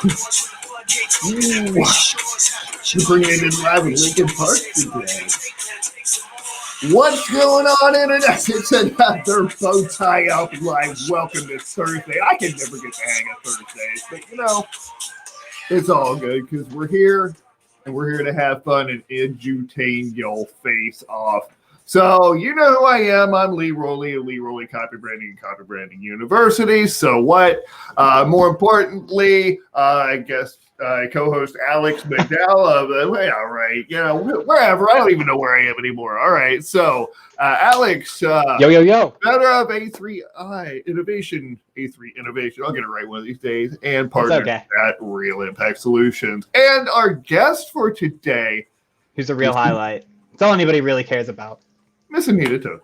Ooh, super in live in Lincoln Park today. What's going on, Internet? It's another BowtieUP Live. Welcome to Thursday. I can never get the hang of Thursdays, but it's all good because we're here and we're here to have fun and edutain your face off. So, you know who I am. I'm Lee Rowley of Lee Rowley Copy Branding and Copy Branding University. So what? More importantly, I guess co-host Alex McDowell of wherever. I don't even know where I am anymore. All right. So, Alex. Yo. Founder of A3 Innovation. I'll get it right one of these days. And partner at Real Impact Solutions. And our guest for today. Who's the real highlight? It's all anybody really cares about. Miss Anita Toth.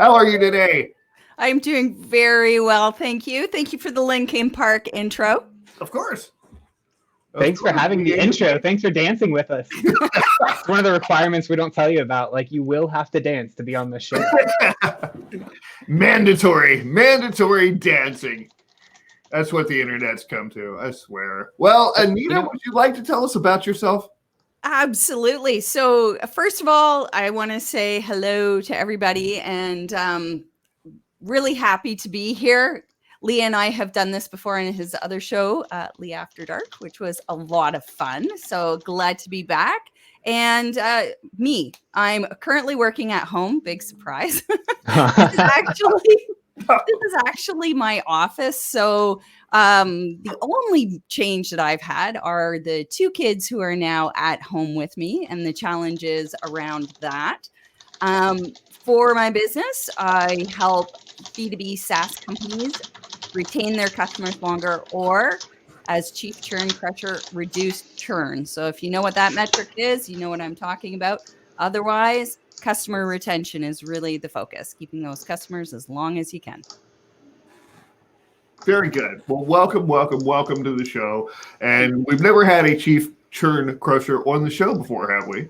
How are you today? I'm doing very well, thank you. Thank you for the Lincoln Park intro. Of course. Thanks for having the intro. Thanks for dancing with us. It's one of the requirements we don't tell you about. Like, you will have to dance to be on the show. Mandatory dancing. That's what the internet's come to, I swear. Well, Anita, would you like to tell us about yourself? Absolutely. So first of all, I want to say hello to everybody and really happy to be here. Lee and I have done this before in his other show, Lee After Dark, which was a lot of fun. So glad to be back. And I'm currently working at home. Big surprise. This is actually my office. So the only change that I've had are the two kids who are now at home with me and the challenges around that. For my business, I help B2B SaaS companies retain their customers longer, or as chief churn crusher, reduce churn. So if you know what that metric is, you know what I'm talking about. Otherwise, customer retention is really the focus, keeping those customers as long as you can. Very good. Well, welcome to the show. And we've never had a chief churn crusher on the show before, have we?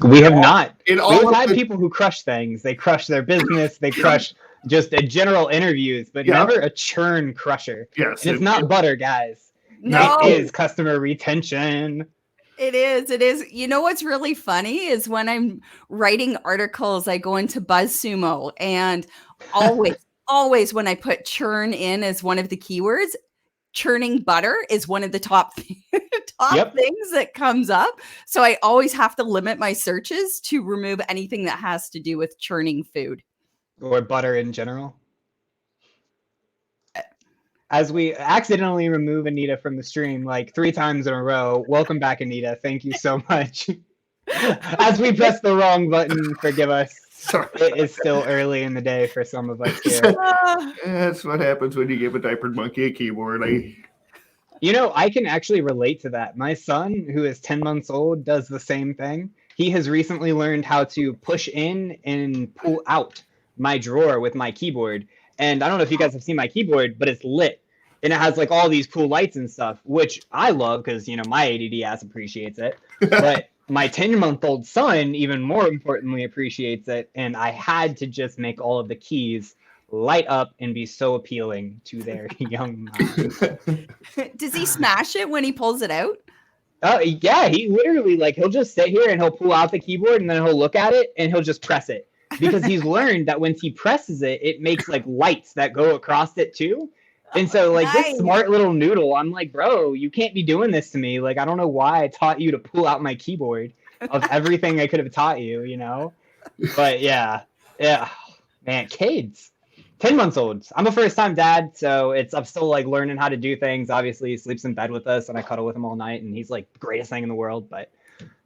We have not. We've had people who crush things. They crush their business. They crush just a general interviews, but never a churn crusher. Yes. And it's not butter, guys. No. It is customer retention. It is. You know what's really funny is when I'm writing articles, I go into BuzzSumo, and always when I put churn in as one of the keywords, churning butter is one of the top things that comes up. So I always have to limit my searches to remove anything that has to do with churning food. Or butter in general. As we accidentally remove Anita from the stream like 3 times in a row. Welcome back, Anita. Thank you so much. As we press the wrong button, forgive us. Sorry. It is still early in the day for some of us here. That's what happens when you give a diapered monkey a keyboard. I can actually relate to that. My son, who is 10 months old, does the same thing. He has recently learned how to push in and pull out my drawer with my keyboard. And I don't know if you guys have seen my keyboard, but it's lit. And it has like all these cool lights and stuff, which I love because, my ADD ass appreciates it. But my 10-month-old son, even more importantly, appreciates it. And I had to just make all of the keys light up and be so appealing to their young minds. Does he smash it when he pulls it out? Oh, yeah. He literally, he'll just sit here and he'll pull out the keyboard and then he'll look at it and he'll just press it. Because he's learned that once he presses it, it makes lights that go across it too. And so this smart little noodle, I'm like, bro, you can't be doing this to me. I don't know why I taught you to pull out my keyboard of everything I could have taught you, But yeah, man, kids, 10 months old. I'm a first time dad. So I'm still learning how to do things. Obviously he sleeps in bed with us and I cuddle with him all night and he's the greatest thing in the world, but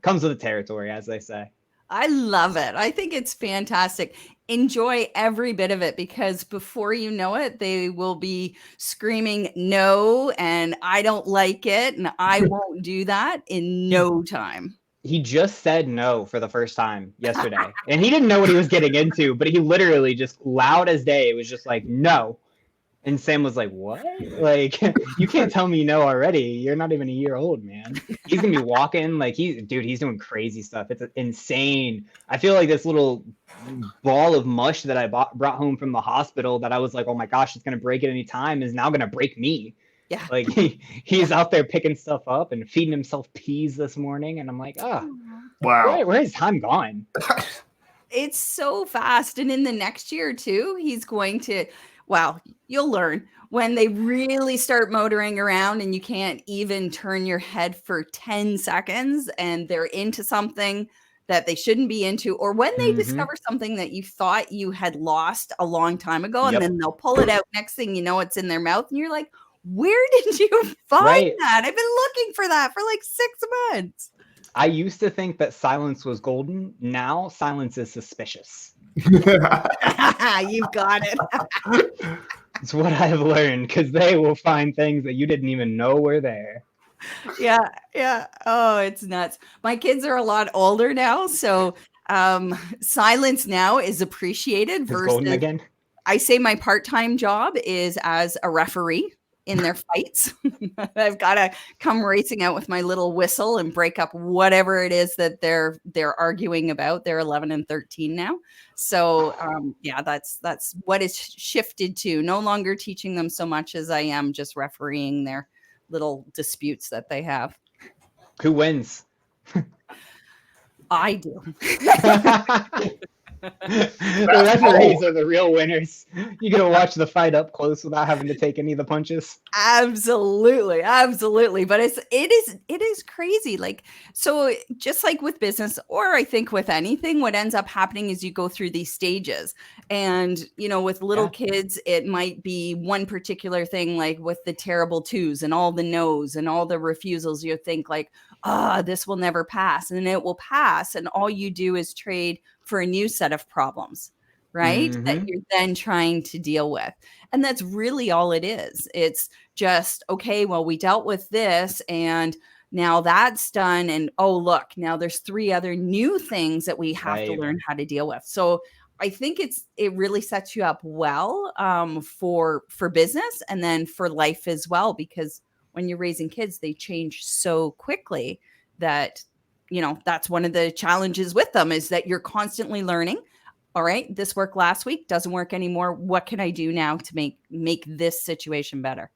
comes with the territory, as they say. I love it. I think it's fantastic. Enjoy every bit of it because before you know it, they will be screaming no, and I don't like it, and I won't do that in no time. He just said no for the first time yesterday, and he didn't know what he was getting into, but he literally just loud as day was just no. And Sam was like, what? You can't tell me no already. You're not even a year old, man. He's going to be walking. He's doing crazy stuff. It's insane. I feel like this little ball of mush that I brought home from the hospital that I was like, oh my gosh, it's going to break at any time is now going to break me. Yeah. Like he's out there picking stuff up and feeding himself peas this morning, and I'm like, oh, Wow. where is time gone? It's so fast. And in the next year too, he's going to, wow, you'll learn when they really start motoring around and you can't even turn your head for 10 seconds and they're into something that they shouldn't be into, or when they discover something that you thought you had lost a long time ago, and then they'll pull it out. Next thing you know, it's in their mouth and you're like, where did you find that? I've been looking for that for like 6 months. I used to think that silence was golden. Now silence is suspicious. You've got it. It's what I've learned, because they will find things that you didn't even know were there. Yeah. Oh, it's nuts. My kids are a lot older now, so silence now is appreciated It's versus golden again. I say my part-time job is as a referee in their fights. I've got to come racing out with my little whistle and break up whatever it is that they're arguing about. They're 11 and 13 now. So yeah, that's what is shifted to. No longer teaching them so much as I am just refereeing their little disputes that they have. Who wins? I do. The referees are the real winners. You get to watch the fight up close without having to take any of the punches. Absolutely. But it is crazy. Like, so just like with business, or I think with anything, what ends up happening is you go through these stages. And, with little kids, it might be one particular thing, like with the terrible twos and all the no's and all the refusals. You think like, this will never pass, and it will pass. And all you do is trade for a new set of problems, right? That you're then trying to deal with. And that's really all it is. It's just, okay, well, we dealt with this and now that's done. And oh, look, now there's 3 other new things that we have to learn how to deal with. So I think it really sets you up well for business and then for life as well, because when you're raising kids, they change so quickly that that's one of the challenges with them, is that you're constantly learning. All right, this worked last week, doesn't work anymore. What can I do now to make this situation better?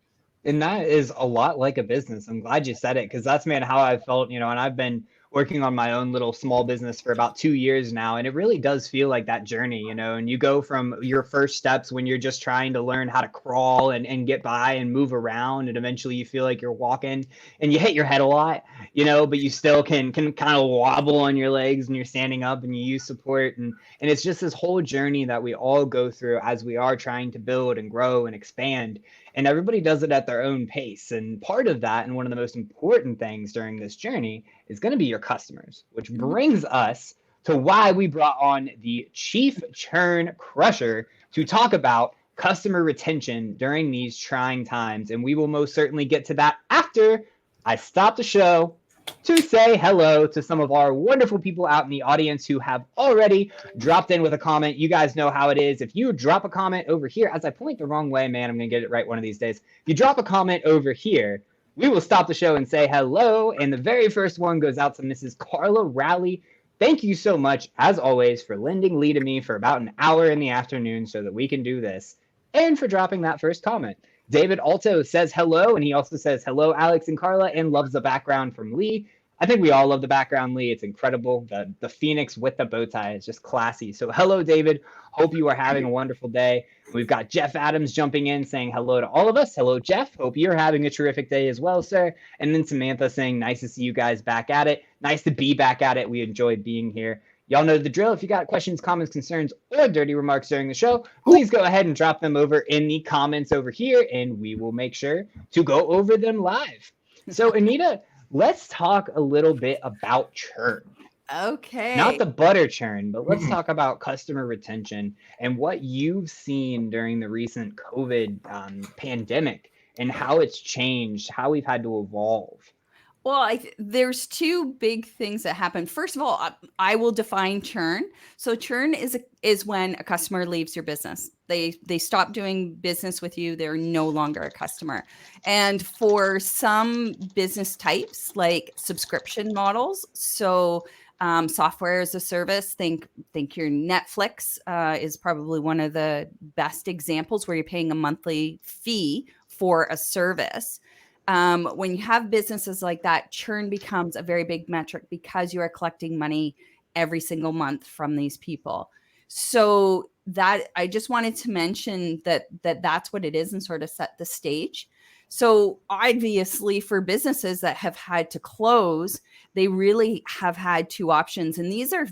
And that is a lot like a business. I'm glad you said it, because that's, man, how I felt, and I've been working on my own little small business for about 2 years now. And it really does feel like that journey, and you go from your first steps when you're just trying to learn how to crawl and get by and move around. And eventually you feel like you're walking and you hit your head a lot, but you still can kind of wobble on your legs and you're standing up and you use support. And it's just this whole journey that we all go through as we are trying to build and grow and expand. And everybody does it at their own pace. And part of that, and one of the most important things during this journey, is going to be your customers, which brings us to why we brought on the Chief Churn Crusher to talk about customer retention during these trying times. And we will most certainly get to that after I stop the show to say hello to some of our wonderful people out in the audience who have already dropped in with a comment. You guys know how it is. If you drop a comment over here, as I point the wrong way, man, I'm going to get it right one of these days. If you drop a comment over here, we will stop the show and say hello. And the very first one goes out to Mrs. Carla Rowley. Thank you so much, as always, for lending Lee to me for about an hour in the afternoon so that we can do this, and for dropping that first comment. David Alto says hello, and he also says hello, Alex and Carla, and loves the background from Lee. I think we all love the background, Lee. It's incredible. The phoenix with the bow tie is just classy. So hello, David. Hope you are having a wonderful day. We've got Jeff Adams jumping in saying hello to all of us. Hello, Jeff. Hope you're having a terrific day as well, sir. And then Samantha saying, nice to see you guys back at it. Nice to be back at it. We enjoy being here. Y'all know the drill. If you got questions, comments, concerns, or dirty remarks during the show, please go ahead and drop them over in the comments over here, and we will make sure to go over them live. So, Anita, let's talk a little bit about churn. Okay. Not the butter churn, but let's talk about customer retention and what you've seen during the recent COVID pandemic and how it's changed, how we've had to evolve. Well, there's 2 big things that happen. First of all, I will define churn. So churn is when a customer leaves your business. They stop doing business with you. They're no longer a customer. And for some business types, like subscription models, so software as a service, think your Netflix is probably one of the best examples, where you're paying a monthly fee for a service. When you have businesses like that, churn becomes a very big metric because you are collecting money every single month from these people. So that I just wanted to mention that's what it is and sort of set the stage. So obviously for businesses that have had to close, they really have had two options. And these are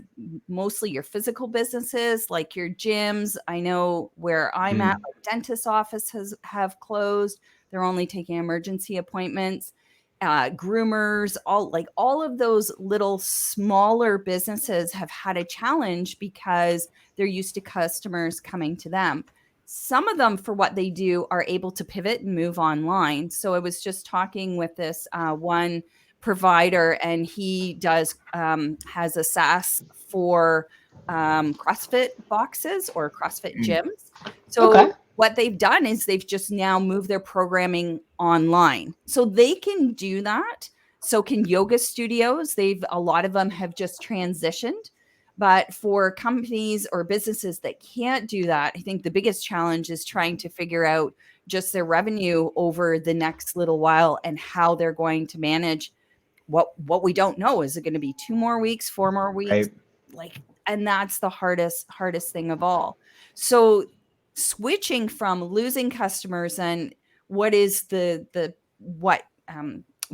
mostly your physical businesses, like your gyms. I know where I'm at, like dentist offices have closed. They're only taking emergency appointments. Groomers, all of those little smaller businesses have had a challenge because they're used to customers coming to them. Some of them, for what they do, are able to pivot and move online. So I was just talking with this one provider, and he does has a SaaS for CrossFit boxes or CrossFit gyms. So what they've done is they've just now moved their programming online. So they can do that. So can yoga studios. A lot of them have just transitioned. But for companies or businesses that can't do that, I think the biggest challenge is trying to figure out just their revenue over the next little while and how they're going to manage what we don't know. Is it going to be 2 more weeks, 4 more weeks? And that's the hardest thing of all. So switching from losing customers, and what is what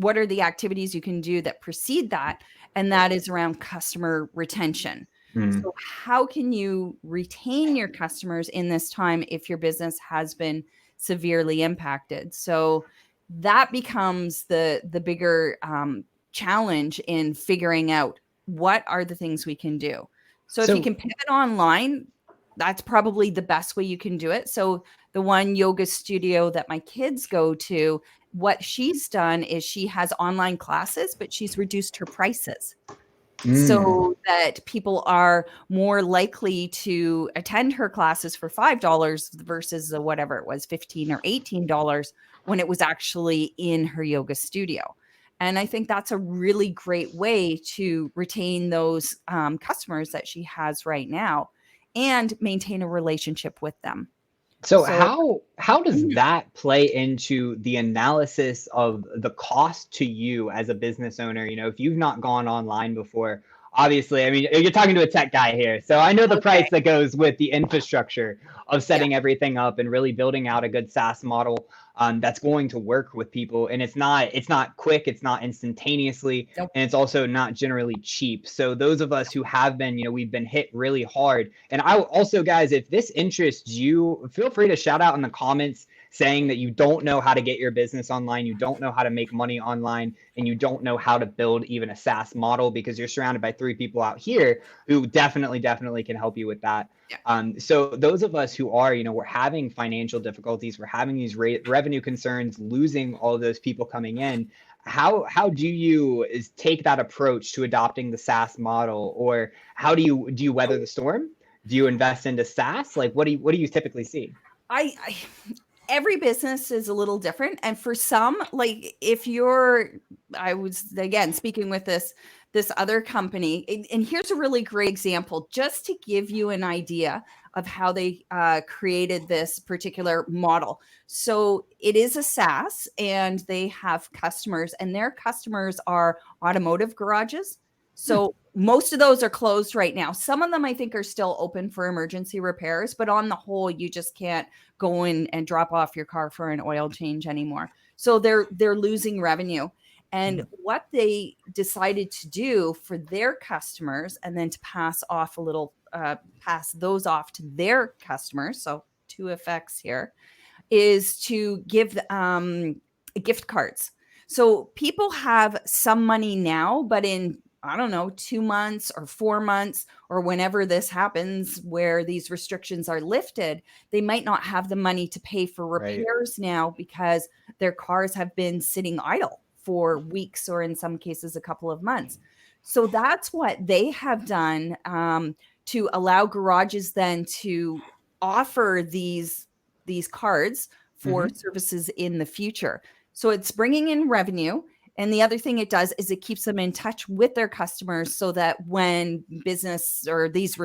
are the activities you can do that precede that? And that is around customer retention. So how can you retain your customers in this time if your business has been severely impacted? So that becomes the bigger challenge in figuring out what are the things we can do. So if you can pivot online, that's probably the best way you can do it. So the one yoga studio that my kids go to, what she's done is she has online classes, but she's reduced her prices so that people are more likely to attend her classes for $5 versus whatever it was, $15 or $18 when it was actually in her yoga studio. And I think that's a really great way to retain those customers that she has right now and maintain a relationship with them. So how does that play into the analysis of the cost to you as a business owner? You know, if you've not gone online before, obviously, I mean, you're talking to a tech guy here. So I know the price that goes with the infrastructure of setting everything up and really building out a good SaaS model that's going to work with people. And it's not quick, it's not instantaneously, and it's also not generally cheap. So those of us who have been, we've been hit really hard. And I also, guys, if this interests you, feel free to shout out in the comments saying that you don't know how to get your business online, you don't know how to make money online, and you don't know how to build even a SaaS model, because you're surrounded by 3 people out here who definitely can help you with that. So those of us who are, we're having financial difficulties, we're having these revenue concerns, losing all of those people coming in. How do you take that approach to adopting the SaaS model, or how do you weather the storm? Do you invest into SaaS? Like, what do you typically see? Every business is a little different. And for some, like I was, again, speaking with this other company, and here's a really great example, just to give you an idea of how they created this particular model. So it is a SaaS, and they have customers, and their customers are automotive garages. So most of those are closed right now. Some of them I think are still open for emergency repairs, but on the whole, you just can't go in and drop off your car for an oil change anymore. So they're losing revenue. And what they decided to do for their customers, and then to pass those off to their customers, so 2 effects here, is to give gift cards. So people have some money now, but in, I don't know, 2 months or 4 months, or whenever this happens where these restrictions are lifted, they might not have the money to pay for repairs now because their cars have been sitting idle for weeks, or in some cases a couple of months. So that's what they have done to allow garages then to offer these cards for services in the future. So it's bringing in revenue. And the other thing it does is it keeps them in touch with their customers, so that when business or these,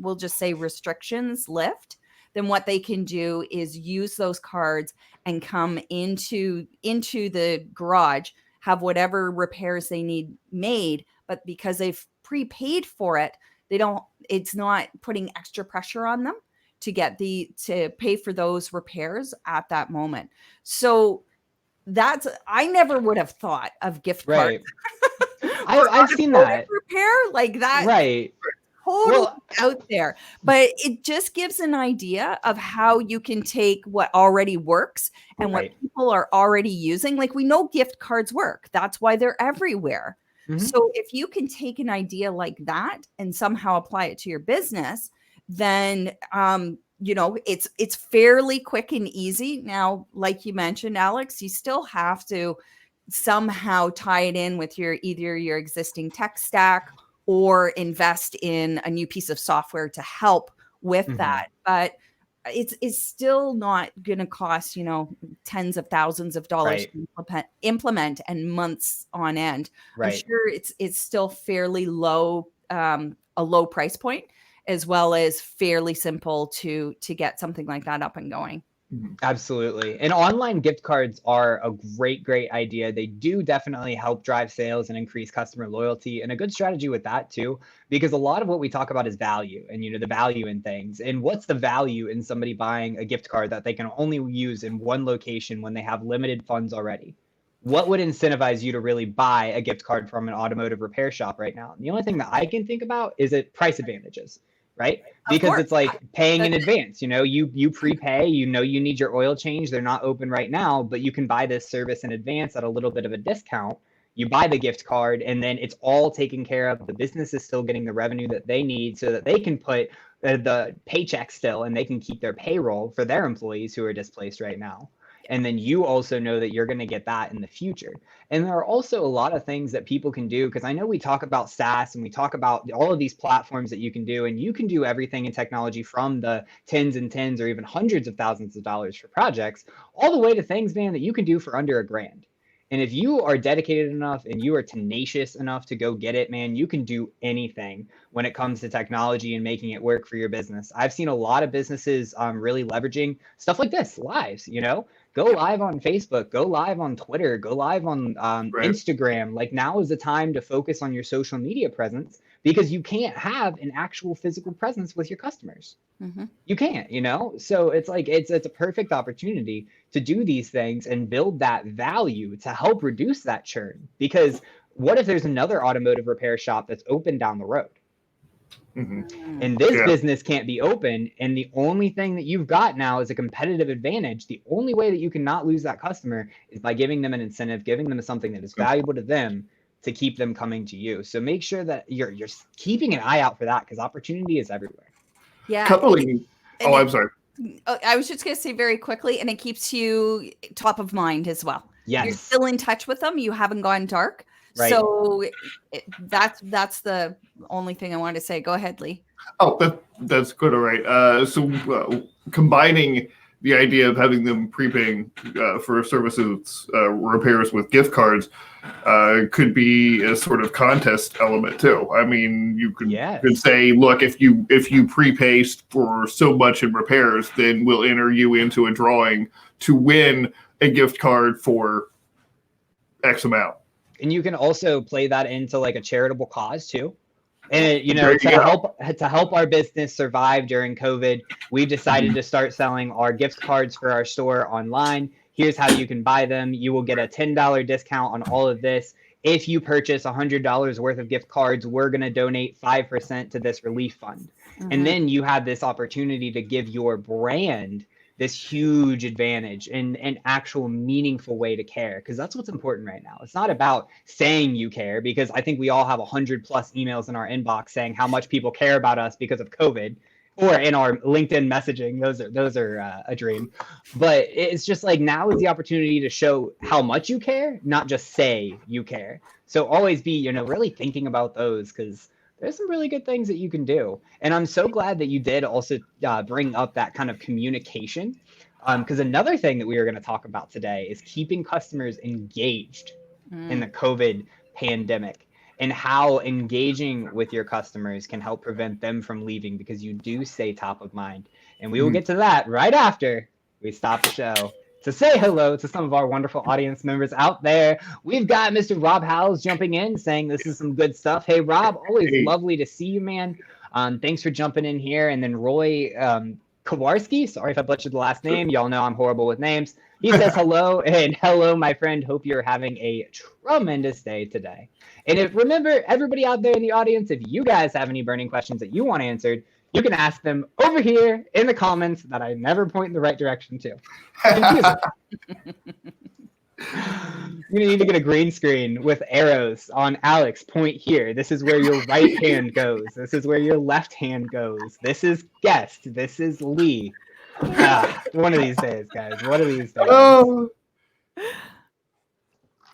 we'll just say, restrictions lift, then what they can do is use those cards and come into the garage, have whatever repairs they need made, but because they've prepaid for it, it's not putting extra pressure on them to pay for those repairs at that moment. So I never would have thought of gift cards. Right. I've seen that. Repair like that. Right. Totally out there. But it just gives an idea of how you can take what already works and what people are already using. Like, we know gift cards work. That's why they're everywhere. Mm-hmm. So if you can take an idea like that and somehow apply it to your business, then it's fairly quick and easy. Now, like you mentioned, Alex, you still have to somehow tie it in with either your existing tech stack or invest in a new piece of software to help with that. But it's still not going to cost, tens of thousands of dollars to implement and months on end. I'm sure it's still fairly low, a low price point, as well as fairly simple to get something like that up and going. Absolutely. And online gift cards are a great idea. They do definitely help drive sales and increase customer loyalty, and a good strategy with that too, because a lot of what we talk about is value and, the value in things. And what's the value in somebody buying a gift card that they can only use in one location when they have limited funds already? What would incentivize you to really buy a gift card from an automotive repair shop right now? And the only thing that I can think about is price advantages. Right? Because it's like paying in advance, you prepay, you need your oil change. They're not open right now, but you can buy this service in advance at a little bit of a discount. You buy the gift card and then it's all taken care of. The business is still getting the revenue that they need so that they can put the paycheck still and they can keep their payroll for their employees who are displaced right now. And then you also know that you're going to get that in the future. And there are also a lot of things that people can do, because I know we talk about SaaS and we talk about all of these platforms that you can do, and you can do everything in technology from the tens or even hundreds of thousands of dollars for projects, all the way to things, man, that you can do for under $1,000. And if you are dedicated enough and you are tenacious enough to go get it, man, you can do anything when it comes to technology and making it work for your business. I've seen a lot of businesses really leveraging stuff like this, lives, Go live on Facebook, go live on Twitter, go live on Instagram. Like, now is the time to focus on your social media presence, because you can't have an actual physical presence with your customers. You can't, So it's like, it's a perfect opportunity to do these things and build that value to help reduce that churn. Because what if there's another automotive repair shop that's open down the road? And this business can't be open, and the only thing that you've got now is a competitive advantage. The only way that you can not lose that customer is by giving them an incentive, giving them something that is valuable to them to keep them coming to you. So make sure that you're keeping an eye out for that, because opportunity is everywhere. Yeah. I'm sorry. I was just going to say very quickly, and it keeps you top of mind as well. Yes. You're still in touch with them. You haven't gone dark. Right. So that's the only thing I wanted to say. Go ahead, Lee. Oh, that's good. All right. So combining the idea of having them prepaying for services, repairs with gift cards could be a sort of contest element too. I mean, you could say, look, if you prepay for so much in repairs, then we'll enter you into a drawing to win a gift card for X amount. And you can also play that into like a charitable cause too. And to help our business survive during COVID, we've decided to start selling our gift cards for our store online. Here's how you can buy them. You will get a $10 discount on all of this. If you purchase $100 worth of gift cards, we're going to donate 5% to this relief fund. And then you have this opportunity to give your brand this huge advantage and an actual meaningful way to care, because that's what's important right now. It's not about saying you care, because I think we all have 100+ emails in our inbox saying how much people care about us because of COVID, or in our LinkedIn messaging. Those are a dream. But it's just like, now is the opportunity to show how much you care, not just say you care. So always be, really thinking about those, because there's some really good things that you can do. And I'm so glad that you did also bring up that kind of communication, because another thing that we are going to talk about today is keeping customers engaged in the COVID pandemic, and how engaging with your customers can help prevent them from leaving, because you do stay top of mind. And we will get to that right after we stop the show. to say hello to some of our wonderful audience members out there. We've got Mr. Rob Howells jumping in, saying this is some good stuff. Hey, Rob, always Hey. lovely to see you, man. Thanks for jumping in here. And then Roy Kowarski, sorry if I butchered the last name. Y'all know I'm horrible with names. He says hello, and hello, my friend. Hope you're having a tremendous day today. And if remember, everybody out there in the audience, if you guys have any burning questions that you want answered, you can ask them over here in the comments that I never point in the right direction to. Confusing. You're gonna need to get a green screen with arrows on Alex. Point here. This is where your right hand goes. This is where your left hand goes. This is guest. This is Lee. One of these days, guys. One of these days. Oh.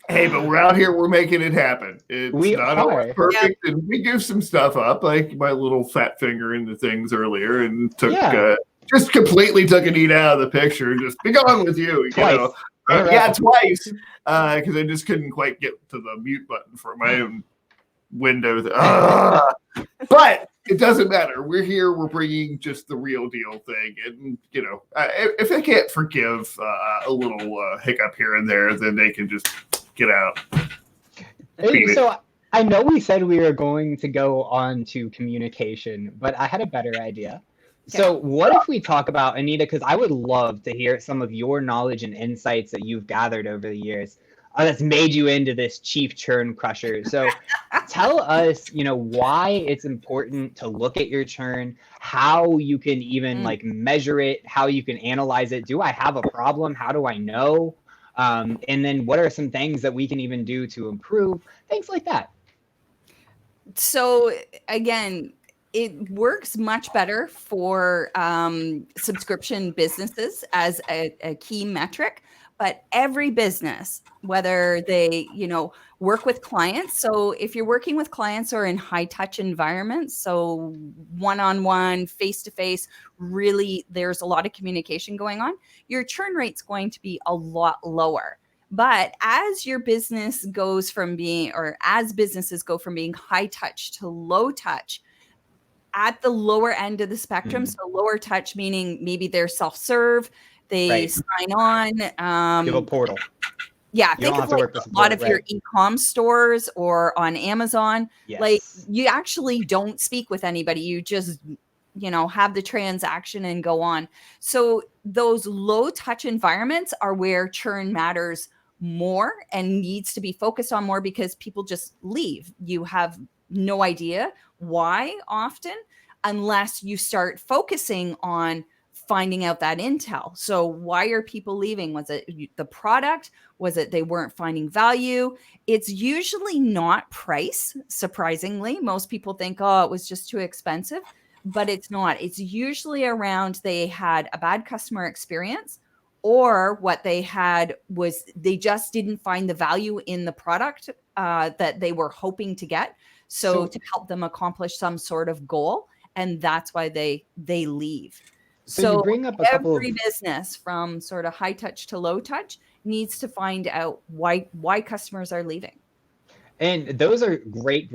Hey, but we're out here. We're making it happen. It's We not are. always perfect, and we give some stuff up, like my little fat finger into things earlier, and just completely took Anita out of the picture and just be gone with you. Twice. You know, twice, because I just couldn't quite get to the mute button for my own window. But it doesn't matter. We're here. We're bringing just the real deal thing, and you know, if they can't forgive a little hiccup here and there, then they can just get out. So I know we said we were going to go on to communication, but I had a better idea. Okay. So what if we talk about, Anita, because I would love to hear some of your knowledge and insights that you've gathered over the years that's made you into this chief churn crusher. So tell us, why it's important to look at your churn, how you can even measure it, how you can analyze it. Do I have a problem? How do I know? And then what are some things that we can even do to improve? Things like that. So again, it works much better for subscription businesses as a key metric, but every business, whether they, work with clients. So if you're working with clients or in high touch environments, so one-on-one, face-to-face, really there's a lot of communication going on, your churn rate's going to be a lot lower. But as your business goes from being, or as businesses go from being high touch to low touch, at the lower end of the spectrum, so lower touch meaning maybe they're self-serve, they sign on. You have a portal. Yeah, think of like a lot of your e-com stores or on Amazon. Yes. Like you actually don't speak with anybody. You just, have the transaction and go on. So those low touch environments are where churn matters more and needs to be focused on more because people just leave. You have no idea why often unless you start focusing on finding out that intel. So why are people leaving? Was it the product? Was it they weren't finding value? It's usually not price, surprisingly. Most people think, it was just too expensive, but it's not. It's usually around they had a bad customer experience, or what they had was they just didn't find the value in the product that they were hoping to get. So to help them accomplish some sort of goal. And that's why they leave. So you bring up every business from sort of high touch to low touch needs to find out why customers are leaving. And those are great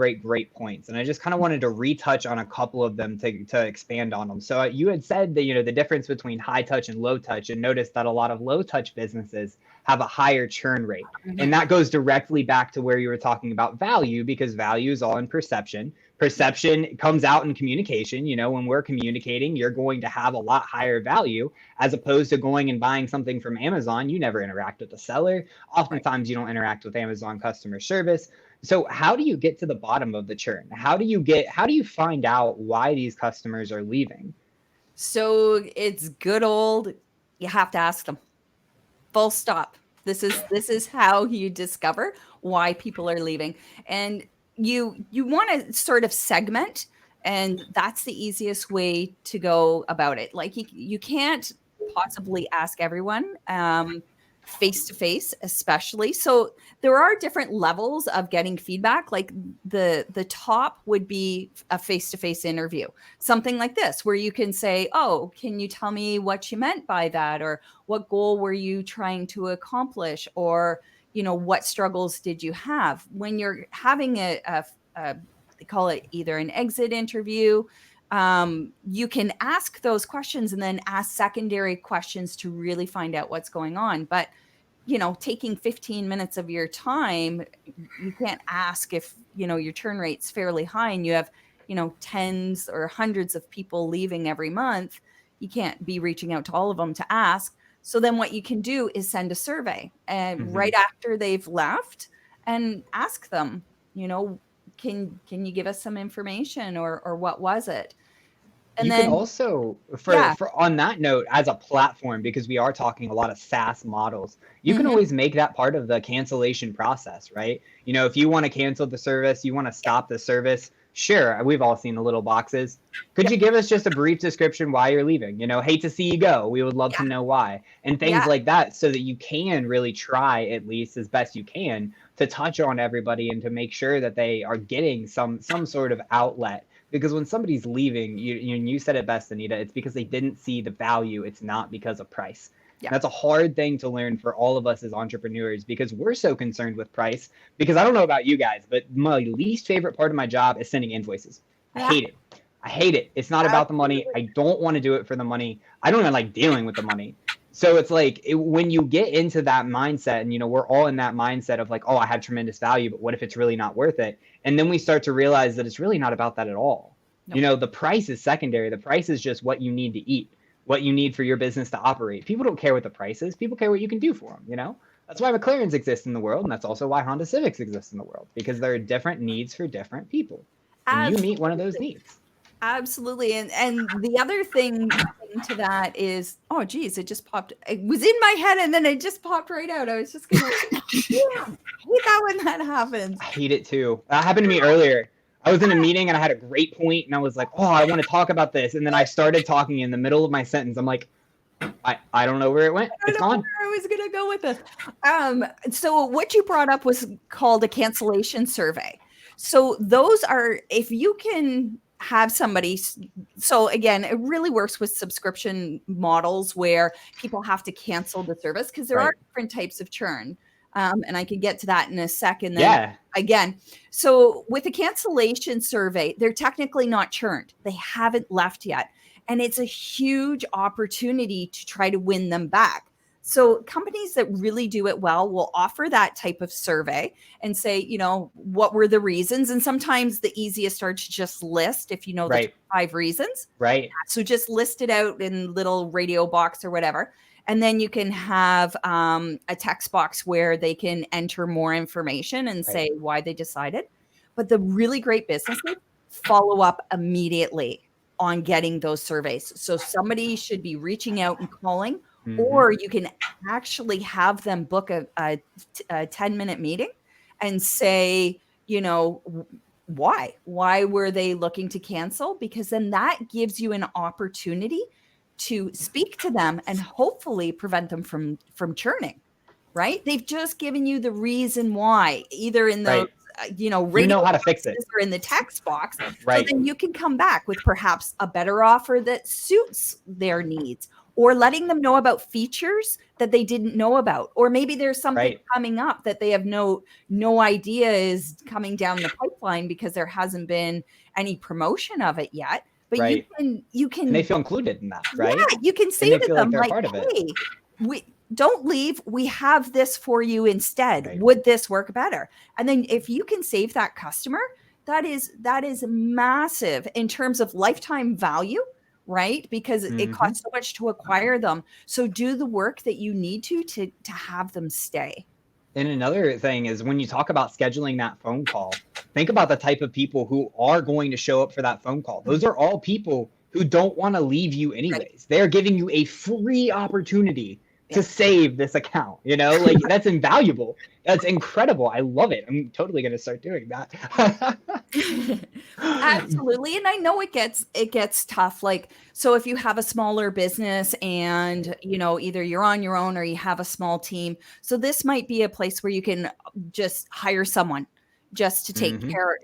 points. And I just kind of wanted to retouch on a couple of them to expand on them. So you had said that, the difference between high touch and low touch, and notice that a lot of low touch businesses have a higher churn rate. Mm-hmm. And that goes directly back to where you were talking about value, because value is all in perception. Perception comes out in communication. When we're communicating, you're going to have a lot higher value as opposed to going and buying something from Amazon. You never interact with the seller. Oftentimes you don't interact with Amazon customer service. So how do you get to the bottom of the churn? How do you find out why these customers are leaving? So it's good old, you have to ask them. Full stop. This is how you discover why people are leaving. And you want to sort of segment, and that's the easiest way to go about it. Like you can't possibly ask everyone face to face, especially. So there are different levels of getting feedback. Like the top would be a face to face interview, something like this, where you can say, "Oh, can you tell me what you meant by that?" Or "What goal were you trying to accomplish?" Or what struggles did you have? When you're having they call it either an exit interview, you can ask those questions and then ask secondary questions to really find out what's going on. But taking 15 minutes of your time, you can't ask if, your turn rate's fairly high and you have, tens or hundreds of people leaving every month. You can't be reaching out to all of them to ask. So then what you can do is send a survey and right after they've left and ask them, can you give us some information or what was it? And you then, can also, yeah. for on that note, as a platform, because we are talking a lot of SaaS models, you can Mhm. always make that part of the cancellation process, right? If you want to cancel the service, you want to stop the service, sure, we've all seen the little boxes. Could you give us just a brief description why you're leaving? Hate to see you go. We would love to know why. And things Yeah. like that, so that you can really try, at least as best you can, to touch on everybody and to make sure that they are getting some sort of outlet. Because when somebody's leaving, you said it best, Anita, it's because they didn't see the value. It's not because of price. Yeah. That's a hard thing to learn for all of us as entrepreneurs, because we're so concerned with price. Because I don't know about you guys, but my least favorite part of my job is sending invoices. I hate it. I hate it. It's not about the money. I don't want to do it for the money. I don't even like dealing with the money. So it's like when you get into that mindset, and we're all in that mindset of like, oh, I have tremendous value, but what if it's really not worth it? And then we start to realize that it's really not about that at all. Nope. The price is secondary. The price is just what you need to eat, what you need for your business to operate. People don't care what the price is. People care what you can do for them. That's why McLarens exist in the world, and that's also why Honda Civics exist in the world, because there are different needs for different people, and you meet one of those needs. Absolutely. And the other thing to that is, oh geez, it just popped. It was in my head and then it just popped right out. I was just gonna I hate that when that happens. I hate it too. That happened to me earlier. I was in a meeting and I had a great point and I was like, oh, I want to talk about this. And then I started talking in the middle of my sentence. I'm like, I don't know where it went. It's gone. Where I was gonna go with this. So what you brought up was called a cancellation survey. So those are, if you can have somebody, so again, it really works with subscription models where people have to cancel the service because there are different types of churn. And I can get to that in a second. Then again, so with a cancellation survey, they're technically not churned. They haven't left yet. And it's a huge opportunity to try to win them back. So companies that really do it well will offer that type of survey and say, what were the reasons? And sometimes the easiest are to just list, if you know the 5 reasons. Right. So just list it out in little radio box or whatever. And then you can have a text box where they can enter more information and say why they decided. But the really great businesses follow up immediately on getting those surveys. So somebody should be reaching out and calling, or you can actually have them book a 10-minute meeting and say, why were they looking to cancel? Because then that gives you an opportunity to speak to them and hopefully prevent them from churning, right? They've just given you the reason why, either in the radio how to fix it, or in the text box. Right. So then you can come back with perhaps a better offer that suits their needs, or letting them know about features that they didn't know about, or maybe there's something coming up that they have no idea is coming down the pipeline because there hasn't been any promotion of it yet. But you can, and they feel included in that, right? Yeah, you can say to them like part of it. Hey, we don't leave. We have this for you instead. Right. Would this work better? And then if you can save that customer, that is massive in terms of lifetime value, right? Because it costs so much to acquire them. So do the work that you need to have them stay. And another thing is, when you talk about scheduling that phone call, think about the type of people who are going to show up for that phone call. Those are all people who don't want to leave you anyways. Right. They're giving you a free opportunity to save this account. That's invaluable. That's incredible. I love it. I'm totally going to start doing that. Absolutely. And I know it gets tough. So if you have a smaller business and, either you're on your own or you have a small team. So this might be a place where you can just hire someone just to take care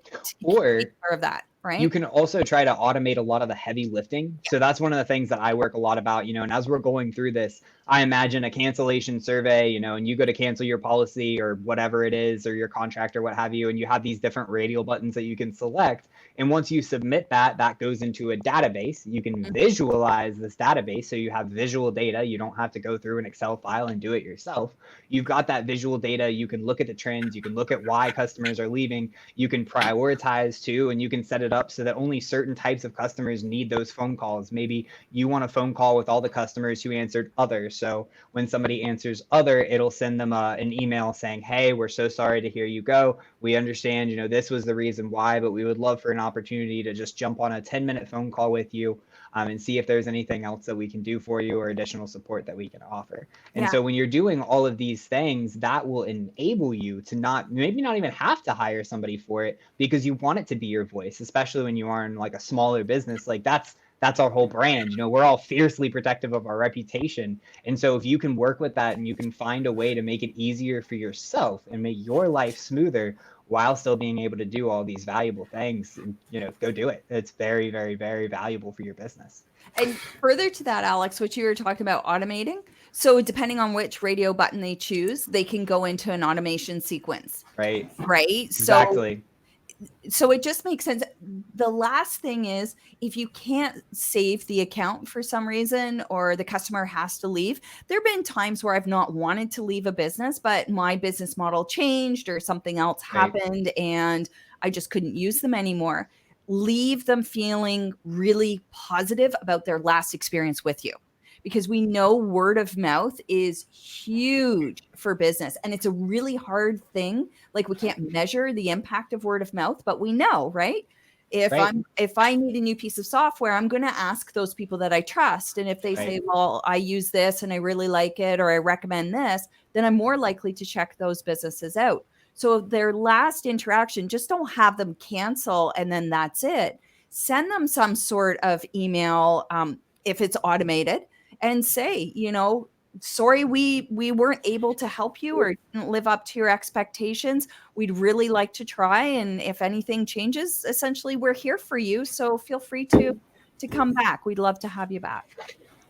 of that. Right. You can also try to automate a lot of the heavy lifting. So that's one of the things that I work a lot about, and as we're going through this, I imagine a cancellation survey, you know, and you go to cancel your policy or whatever it is, or your contract or what have you, and you have these different radial buttons that you can select. And once you submit that, that goes into a database. You can visualize this database, so you have visual data. You don't have to go through an Excel file and do it yourself. You've got that visual data. You can look at the trends. You can look at why customers are leaving. You can prioritize too, and you can set it up so that only certain types of customers need those phone calls. Maybe you want a phone call with all the customers who answered other. So when somebody answers other, it'll send them an email saying, hey, we're so sorry to hear you go. We understand, you know, this was the reason why, but we would love for an opportunity to just jump on a 10-minute phone call with you and see if there's anything else that we can do for you or additional support that we can offer. And so when you're doing all of these things, that will enable you to maybe not even have to hire somebody for it, because you want it to be your voice, especially when you are in like a smaller business. Like that's our whole brand. You know, we're all fiercely protective of our reputation. And so if you can work with that and you can find a way to make it easier for yourself and make your life smoother while still being able to do all these valuable things, you know, go do it. It's very, very, very valuable for your business. And further to that, Alex, what you were talking about automating. So depending on which radio button they choose, they can go into an automation sequence. Right. Exactly. So it just makes sense. The last thing is, if you can't save the account for some reason, or the customer has to leave, there have been times where I've not wanted to leave a business, but my business model changed or something else happened and I just couldn't use them anymore. Leave them feeling really positive about their last experience with you, because we know word of mouth is huge for business, and it's a really hard thing. Like, we can't measure the impact of word of mouth, but we know, right? If I need a new piece of software, I'm going to ask those people that I trust. And if they say, well, I use this and I really like it, or I recommend this, then I'm more likely to check those businesses out. So their last interaction, just don't have them cancel and then that's it. Send them some sort of email, if it's automated, and say, you know, sorry, we weren't able to help you or didn't live up to your expectations. We'd really like to try. And if anything changes, essentially, we're here for you. So feel free to come back. We'd love to have you back.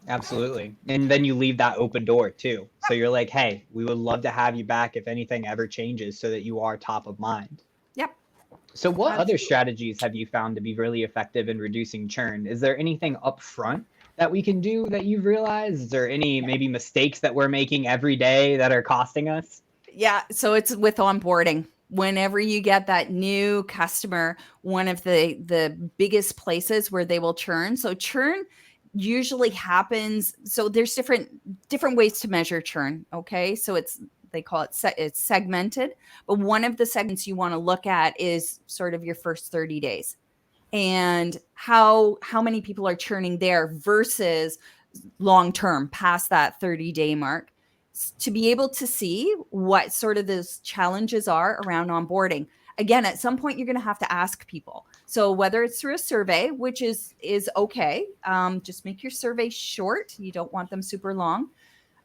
Absolutely. And then you leave that open door too. So you're like, hey, we would love to have you back if anything ever changes, so that you are top of mind. Yep. So what other strategies have you found to be really effective in reducing churn? Is there anything up front that we can do that you've realized? Is there any maybe mistakes that we're making every day that are costing us? Yeah. So it's with onboarding. Whenever you get that new customer, one of the biggest places where they will churn. So churn usually happens. So there's different ways to measure churn. Okay. So they call it it's segmented, but one of the segments you want to look at is sort of your first 30 days and how many people are churning there versus long term past that 30-day mark, to be able to see what sort of those challenges are around onboarding. Again, at some point, you're going to have to ask people. So whether it's through a survey, which is okay, just make your survey short. You don't want them super long.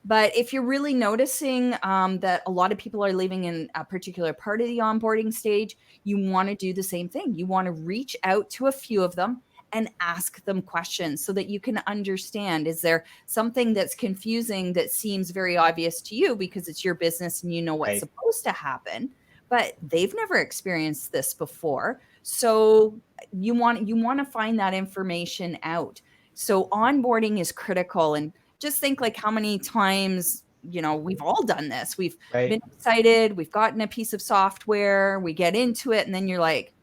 But if you're really noticing that a lot of people are leaving in a particular part of the onboarding stage, you want to do the same thing. You want to reach out to a few of them and ask them questions so that you can understand, is there something that's confusing that seems very obvious to you because it's your business and you know what's supposed to happen, but they've never experienced this before. So you want to find that information out. So onboarding is critical. And just think like how many times, you know, we've all done this. We've been excited. We've gotten a piece of software. We get into it. And then you're like,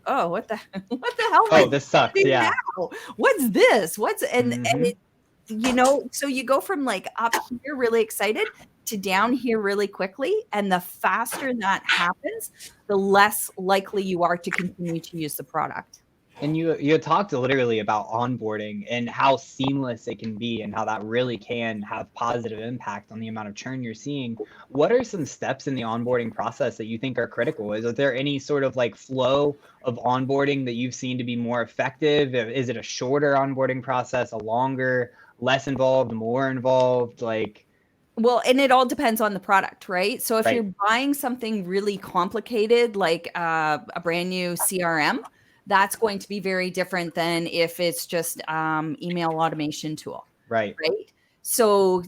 oh, what the hell? Oh, this sucks. Yeah. Now? What's this? And it, you know, so you go from like up here really excited to down here really quickly. And the faster that happens, the less likely you are to continue to use the product. And you talked literally about onboarding and how seamless it can be and how that really can have positive impact on the amount of churn you're seeing. What are some steps in the onboarding process that you think are critical? Is there any sort of like flow of onboarding that you've seen to be more effective? Is it a shorter onboarding process, a longer, less involved, more involved? Like, well, and it all depends on the product, right? So if you're buying something really complicated, like a brand new CRM, that's going to be very different than if it's just email automation tool. Right. So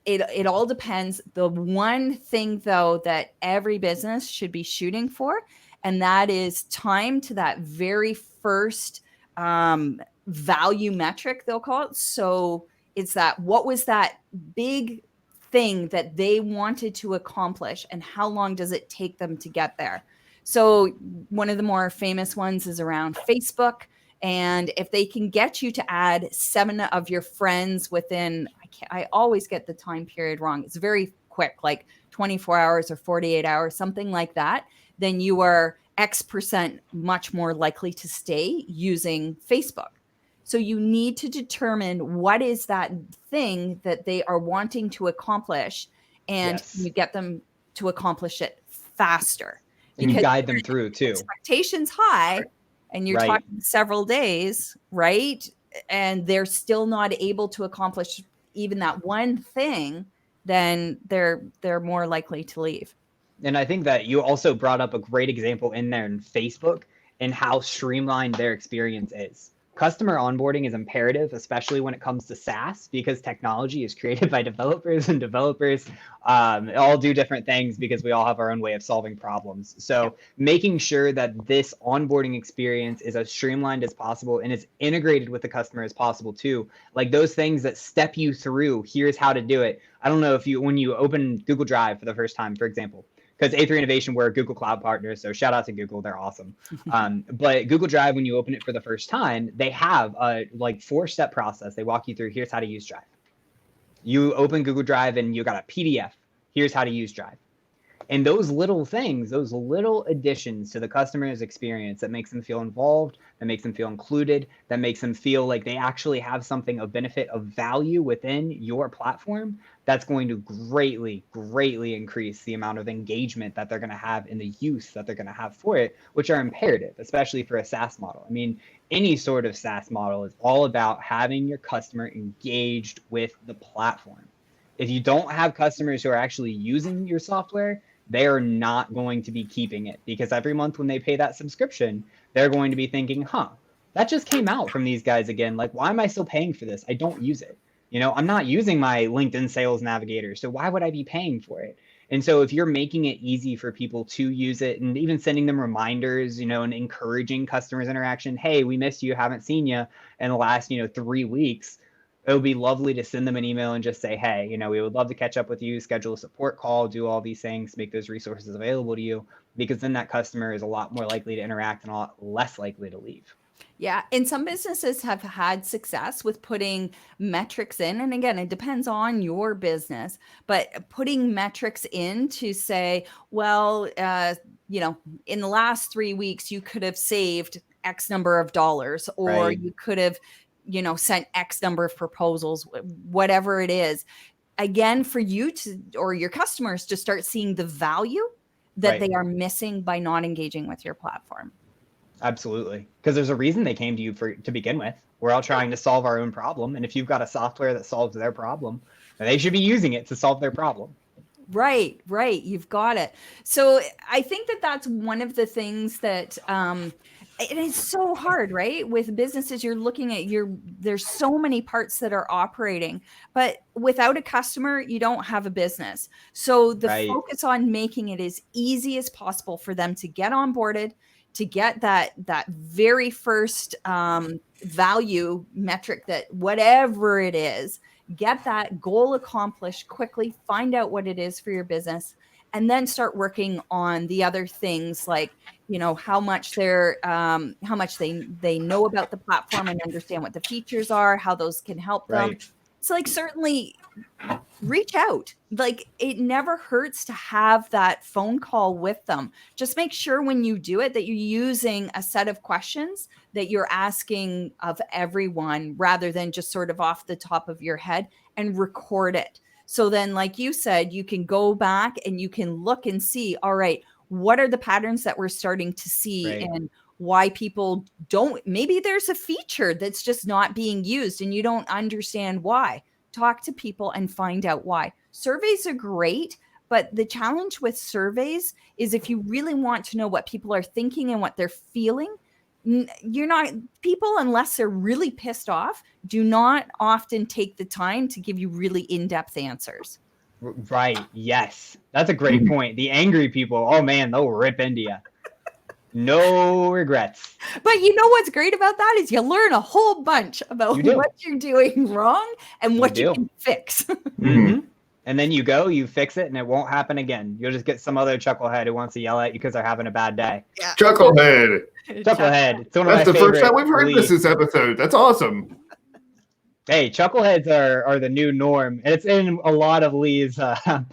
it all depends. The one thing though that every business should be shooting for, and that is time to that very first value metric, they'll call it. So it's that, what was that big thing that they wanted to accomplish, and how long does it take them to get there? So one of the more famous ones is around Facebook. And if they can get you to add 7 of your friends within, I always get the time period wrong. It's very quick, like 24 hours or 48 hours, something like that. Then you are X% much more likely to stay using Facebook. So you need to determine what is that thing that they are wanting to accomplish, and Yes. you get them to accomplish it faster. And you Because guide them through too. expectations high, and you're Right. talking several days, right? And they're still not able to accomplish even that one thing, then they're more likely to leave. And I think that you also brought up a great example in there in Facebook and how streamlined their experience is. Customer onboarding is imperative, especially when it comes to SaaS, because technology is created by developers, and developers all do different things because we all have our own way of solving problems. So making sure that this onboarding experience is as streamlined as possible and as integrated with the customer as possible too. Like those things that step you through, here's how to do it. I don't know if when you open Google Drive for the first time, for example, because A3 Innovation, we're a Google Cloud partner, so shout out to Google, they're awesome. But Google Drive, when you open it for the first time, they have a 4-step process. They walk you through, here's how to use Drive. You open Google Drive and you got a PDF, here's how to use Drive. And those little things, those little additions to the customer's experience that makes them feel involved, that makes them feel included, that makes them feel like they actually have something of benefit, of value within your platform, that's going to greatly, greatly increase the amount of engagement that they're going to have in the use that they're going to have for it, which are imperative, especially for a SaaS model. I mean, any sort of SaaS model is all about having your customer engaged with the platform. If you don't have customers who are actually using your software, they're not going to be keeping it, because every month when they pay that subscription, they're going to be thinking, that just came out from these guys again. Like, why am I still paying for this? I don't use it. I'm not using my LinkedIn Sales Navigator, so why would I be paying for it? And so if you're making it easy for people to use it, and even sending them reminders, and encouraging customers interaction, hey, we missed you, haven't seen you in the last, 3 weeks. It would be lovely to send them an email and just say, hey, we would love to catch up with you, schedule a support call, do all these things, make those resources available to you, because then that customer is a lot more likely to interact and a lot less likely to leave. Yeah. And some businesses have had success with putting metrics in. And again, it depends on your business, but putting metrics in to say, well, in the last 3 weeks, you could have saved X number of dollars, or Right. you could have, sent X number of proposals, whatever it is. Again, for you to, or your customers to start seeing the value that they are missing by not engaging with your platform. Absolutely. Because there's a reason they came to you to begin with. We're all trying to solve our own problem. And if you've got a software that solves their problem, then they should be using it to solve their problem. Right. You've got it. So I think that that's one of the things that it is so hard, right? With businesses, you're looking at there's so many parts that are operating, but without a customer, you don't have a business. So the focus on making it as easy as possible for them to get onboarded, to get that very first value metric, that whatever it is, get that goal accomplished quickly, find out what it is for your business, and then start working on the other things, like, how much they know about the platform and understand what the features are, how those can help them. So certainly reach out. It never hurts to have that phone call with them. Just make sure when you do it that you're using a set of questions that you're asking of everyone, rather than just sort of off the top of your head, and record it. So then, like you said, you can go back and you can look and see, all right, what are the patterns that we're starting to see, and why people don't, maybe there's a feature that's just not being used and you don't understand why. Talk to people and find out why. Surveys are great, but the challenge with surveys is, if you really want to know what people are thinking and what they're feeling, You're not, people, unless they're really pissed off, do not often take the time to give you really in-depth answers. Right. Yes. That's a great point. The angry people, oh man, they'll rip into you. No regrets. But you know what's great about that is you learn a whole bunch about You do. what you're doing wrong and what you do. can fix. And then you go, you fix it, and it won't happen again. You'll just get some other chucklehead who wants to yell at you because they're having a bad day. Yeah. Chucklehead. Chucklehead. It's one of That's my the first time favorite we've heard leads. this episode. That's awesome. Hey, chuckleheads are the new norm, and it's in a lot of Lee's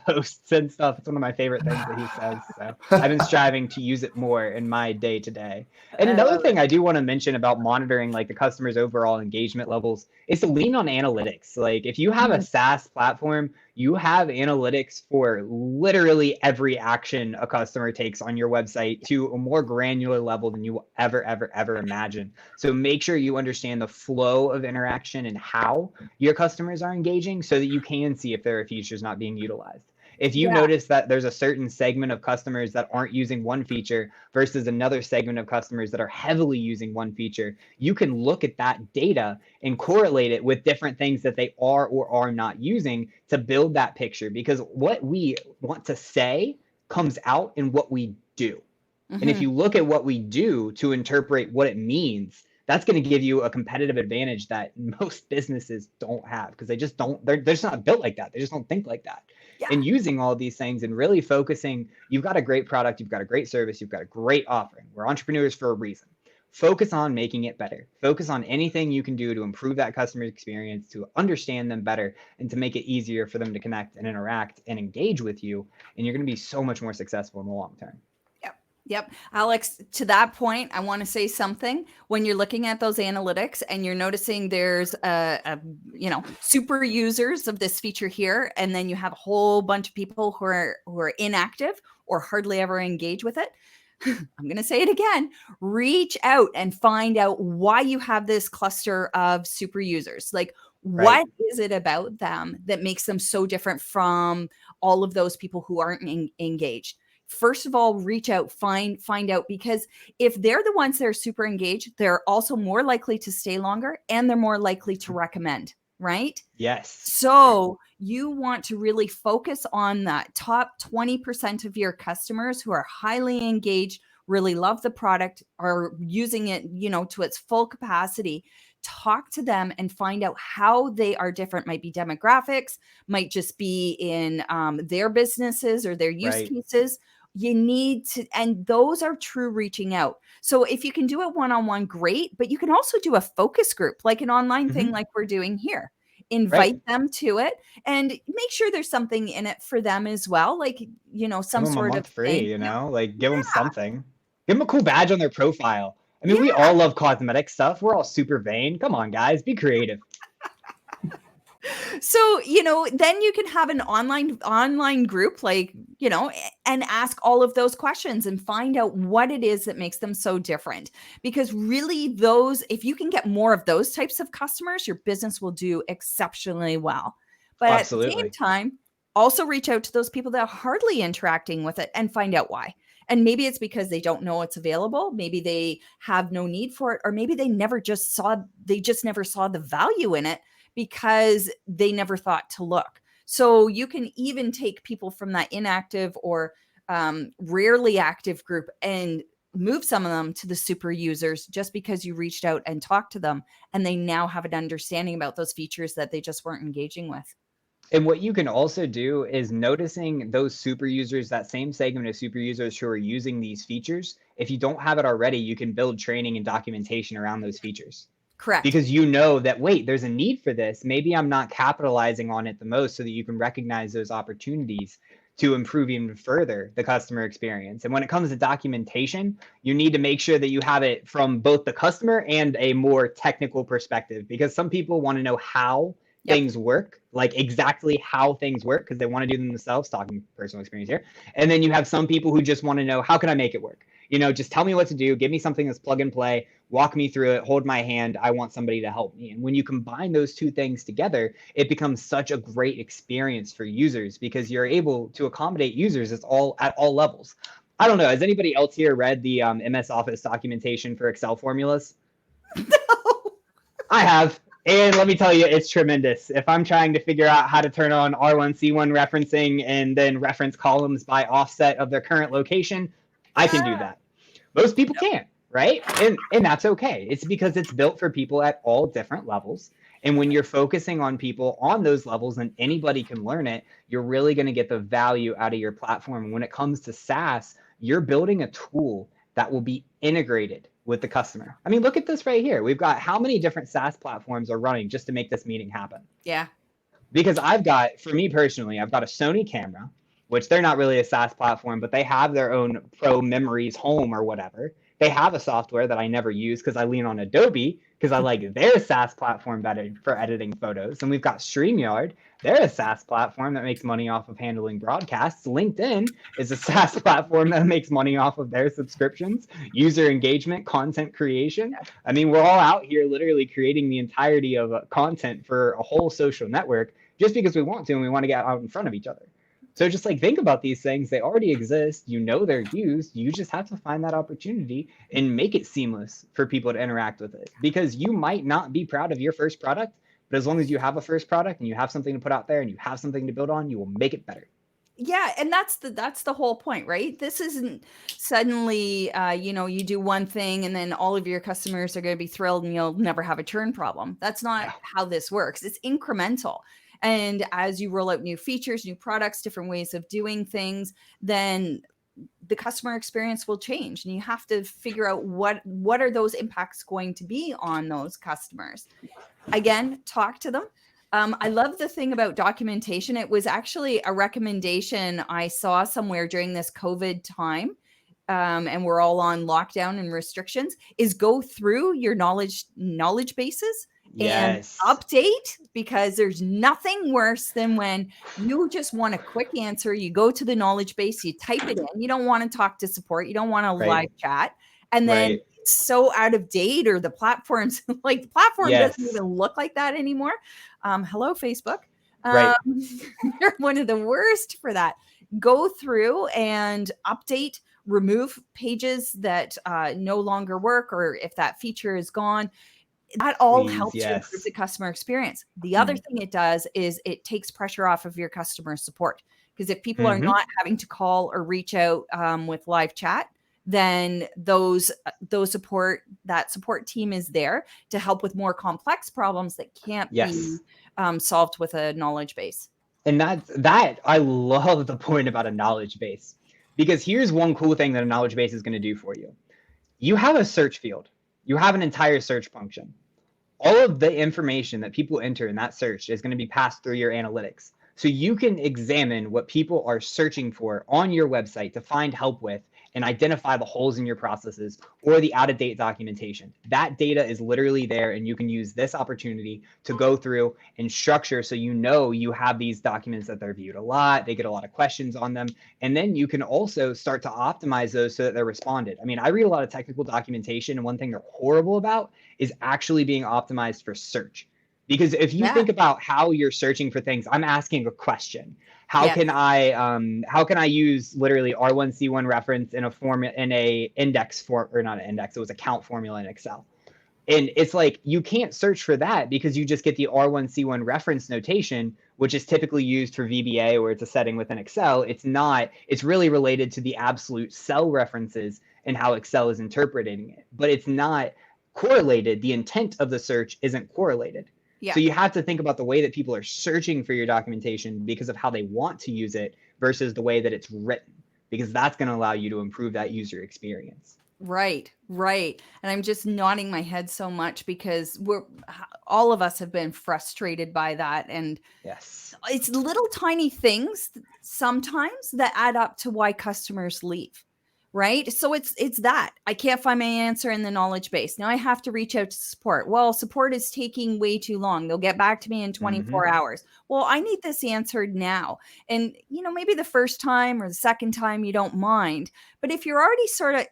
posts and stuff. It's one of my favorite things that he says. So I've been striving to use it more in my day to day. And another thing I do want to mention about monitoring like the customer's overall engagement levels is to lean on analytics. Like if you have a SaaS platform, you have analytics for literally every action a customer takes on your website to a more granular level than you will ever imagine. So make sure you understand the flow of interaction and how your customers are engaging so that you can see if there are features not being utilized. If you notice that there's a certain segment of customers that aren't using one feature versus another segment of customers that are heavily using one feature, you can look at that data and correlate it with different things that they are or are not using to build that picture. Because what we want to say comes out in what we do. And if you look at what we do to interpret what it means, that's going to give you a competitive advantage that most businesses don't have because they just don't, they're just not built like that. They just don't think like that. And using all of these things and really focusing, you've got a great product, you've got a great service, you've got a great offering. We're entrepreneurs for a reason. Focus on making it better. Focus on anything you can do to improve that customer experience, to understand them better, and to make it easier for them to connect and interact and engage with you. And you're going to be so much more successful in the long term. Yep. Alex, to that point, I want to say something. When you're looking at those analytics and you're noticing there's super users of this feature here, and then you have a whole bunch of people who are inactive or hardly ever engage with it. I'm going to say it again. Reach out and find out why you have this cluster of super users. Like, what is it about them that makes them so different from all of those people who aren't engaged? First of all, reach out, find out, because if they're the ones that are super engaged, they're also more likely to stay longer and they're more likely to recommend, right? Yes. So you want to really focus on that top 20% of your customers who are highly engaged, really love the product, are using it, to its full capacity. Talk to them and find out how they are different. Might be demographics, might just be in their businesses or their use cases. You need to, and those are true reaching out. So if you can do it one-on-one, great, but you can also do a focus group, like an online thing like we're doing here. Invite them to it and make sure there's something in it for them as well. Like, some sort of free, like give them something. Give them a cool badge on their profile. I mean, we all love cosmetic stuff. We're all super vain. Come on, guys, be creative. So, then you can have an online group, like, and ask all of those questions and find out what it is that makes them so different. Because really if you can get more of those types of customers, your business will do exceptionally well. But at the same time, also reach out to those people that are hardly interacting with it and find out why. And maybe it's because they don't know it's available. Maybe they have no need for it, or maybe they just never saw the value in it because they never thought to look. So you can even take people from that inactive or rarely active group and move some of them to the super users just because you reached out and talked to them and they now have an understanding about those features that they just weren't engaging with. And what you can also do is noticing those super users, that same segment of super users who are using these features. If you don't have it already, you can build training and documentation around those features. Correct. Because that, wait, there's a need for this. Maybe I'm not capitalizing on it the most, so that you can recognize those opportunities to improve even further the customer experience. And when it comes to documentation, you need to make sure that you have it from both the customer and a more technical perspective, because some people want to know how things work, like exactly how things work, because they want to do them themselves, talking personal experience here. And then you have some people who just want to know, how can I make it work? Just tell me what to do. Give me something that's plug and play. Walk me through it. Hold my hand. I want somebody to help me. And when you combine those two things together, it becomes such a great experience for users, because you're able to accommodate users at all levels, I don't know. Has anybody else here read the MS Office documentation for Excel formulas? No. I have. And let me tell you, it's tremendous. If I'm trying to figure out how to turn on R1C1 referencing and then reference columns by offset of their current location, I can do that. Most people can't, right? And that's okay. It's because it's built for people at all different levels. And when you're focusing on people on those levels and anybody can learn it, you're really going to get the value out of your platform. And when it comes to SaaS, you're building a tool that will be integrated with the customer. I mean, look at this right here. We've got how many different SaaS platforms are running just to make this meeting happen? Yeah. Because for me personally, I've got a Sony camera, which they're not really a SaaS platform, but they have their own Pro Memories Home or whatever. They have a software that I never use because I lean on Adobe because I like their SaaS platform better for editing photos. And we've got StreamYard. They're a SaaS platform that makes money off of handling broadcasts. LinkedIn is a SaaS platform that makes money off of their subscriptions, user engagement, content creation. I mean, we're all out here literally creating the entirety of content for a whole social network just because we want to and we want to get out in front of each other. So just like think about these things. They already exist. You know they're used. You just have to find that opportunity and make it seamless for people to interact with it. Because you might not be proud of your first product, but as long as you have a first product and you have something to put out there and you have something to build on, you will make it better. Yeah, and that's the whole point, right? This isn't suddenly you do one thing and then all of your customers are going to be thrilled and you'll never have a churn problem. That's not how this works. It's incremental. And as you roll out new features, new products, different ways of doing things, then the customer experience will change, and you have to figure out what are those impacts going to be on those customers. Again, talk to them. I love the thing about documentation. It was actually a recommendation I saw somewhere during this COVID time, and we're all on lockdown and restrictions, is go through your knowledge bases and update, because there's nothing worse than when you just want a quick answer. You go to the knowledge base, you type it in. You don't want to talk to support. You don't want to live chat. And then it's so out of date, or the platforms, like the platform doesn't even look like that anymore. Hello, Facebook. They're one of the worst for that. Go through and update, remove pages that no longer work, or if that feature is gone. That all helps to improve the customer experience. The other thing it does is it takes pressure off of your customer support, because if people are not having to call or reach out with live chat, then that support team is there to help with more complex problems that can't be solved with a knowledge base. And that I love the point about a knowledge base, because here's one cool thing that a knowledge base is going to do for you. You have a search field. You have an entire search function. All of the information that people enter in that search is going to be passed through your analytics. So you can examine what people are searching for on your website to find help with and identify the holes in your processes or the out-of-date documentation. That data is literally there, and you can use this opportunity to go through and structure so you have these documents that they're viewed a lot, they get a lot of questions on them, and then you can also start to optimize those so that they're responded. I mean, I read a lot of technical documentation, and one thing they're horrible about is actually being optimized for search. Because if you think about how you're searching for things, I'm asking a question. How can I use literally R1C1 reference in a index form, or not an index, it was a count formula in Excel. And it's like, you can't search for that because you just get the R1C1 reference notation, which is typically used for VBA, where it's a setting within Excel. It's really related to the absolute cell references and how Excel is interpreting it, but it's not correlated. The intent of the search isn't correlated. Yeah. So you have to think about the way that people are searching for your documentation because of how they want to use it versus the way that it's written, because that's going to allow you to improve that user experience. Right. And I'm just nodding my head so much because all of us have been frustrated by that. And it's little tiny things sometimes that add up to why customers leave. Right. So it's that I can't find my answer in the knowledge base. Now I have to reach out to support. Well, support is taking way too long. They'll get back to me in 24 hours. Well, I need this answered now. And, maybe the first time or the second time you don't mind. But if you're already sort of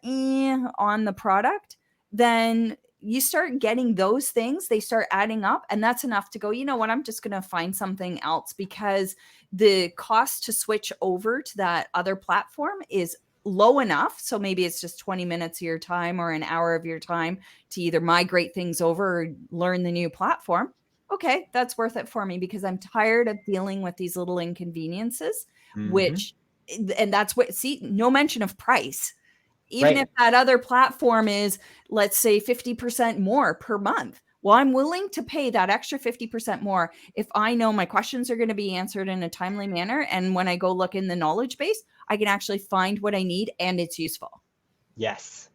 on the product, then you start getting those things. They start adding up. And that's enough to go, you know what, I'm just going to find something else, because the cost to switch over to that other platform is low enough. So maybe it's just 20 minutes of your time or an hour of your time to either migrate things over or learn the new platform. Okay, that's worth it for me because I'm tired of dealing with these little inconveniences, which, and that's what, see, no mention of price. Even if that other platform is, let's say, 50% more per month. Well, I'm willing to pay that extra 50% more if I know my questions are going to be answered in a timely manner. And when I go look in the knowledge base, I can actually find what I need and it's useful. Yes.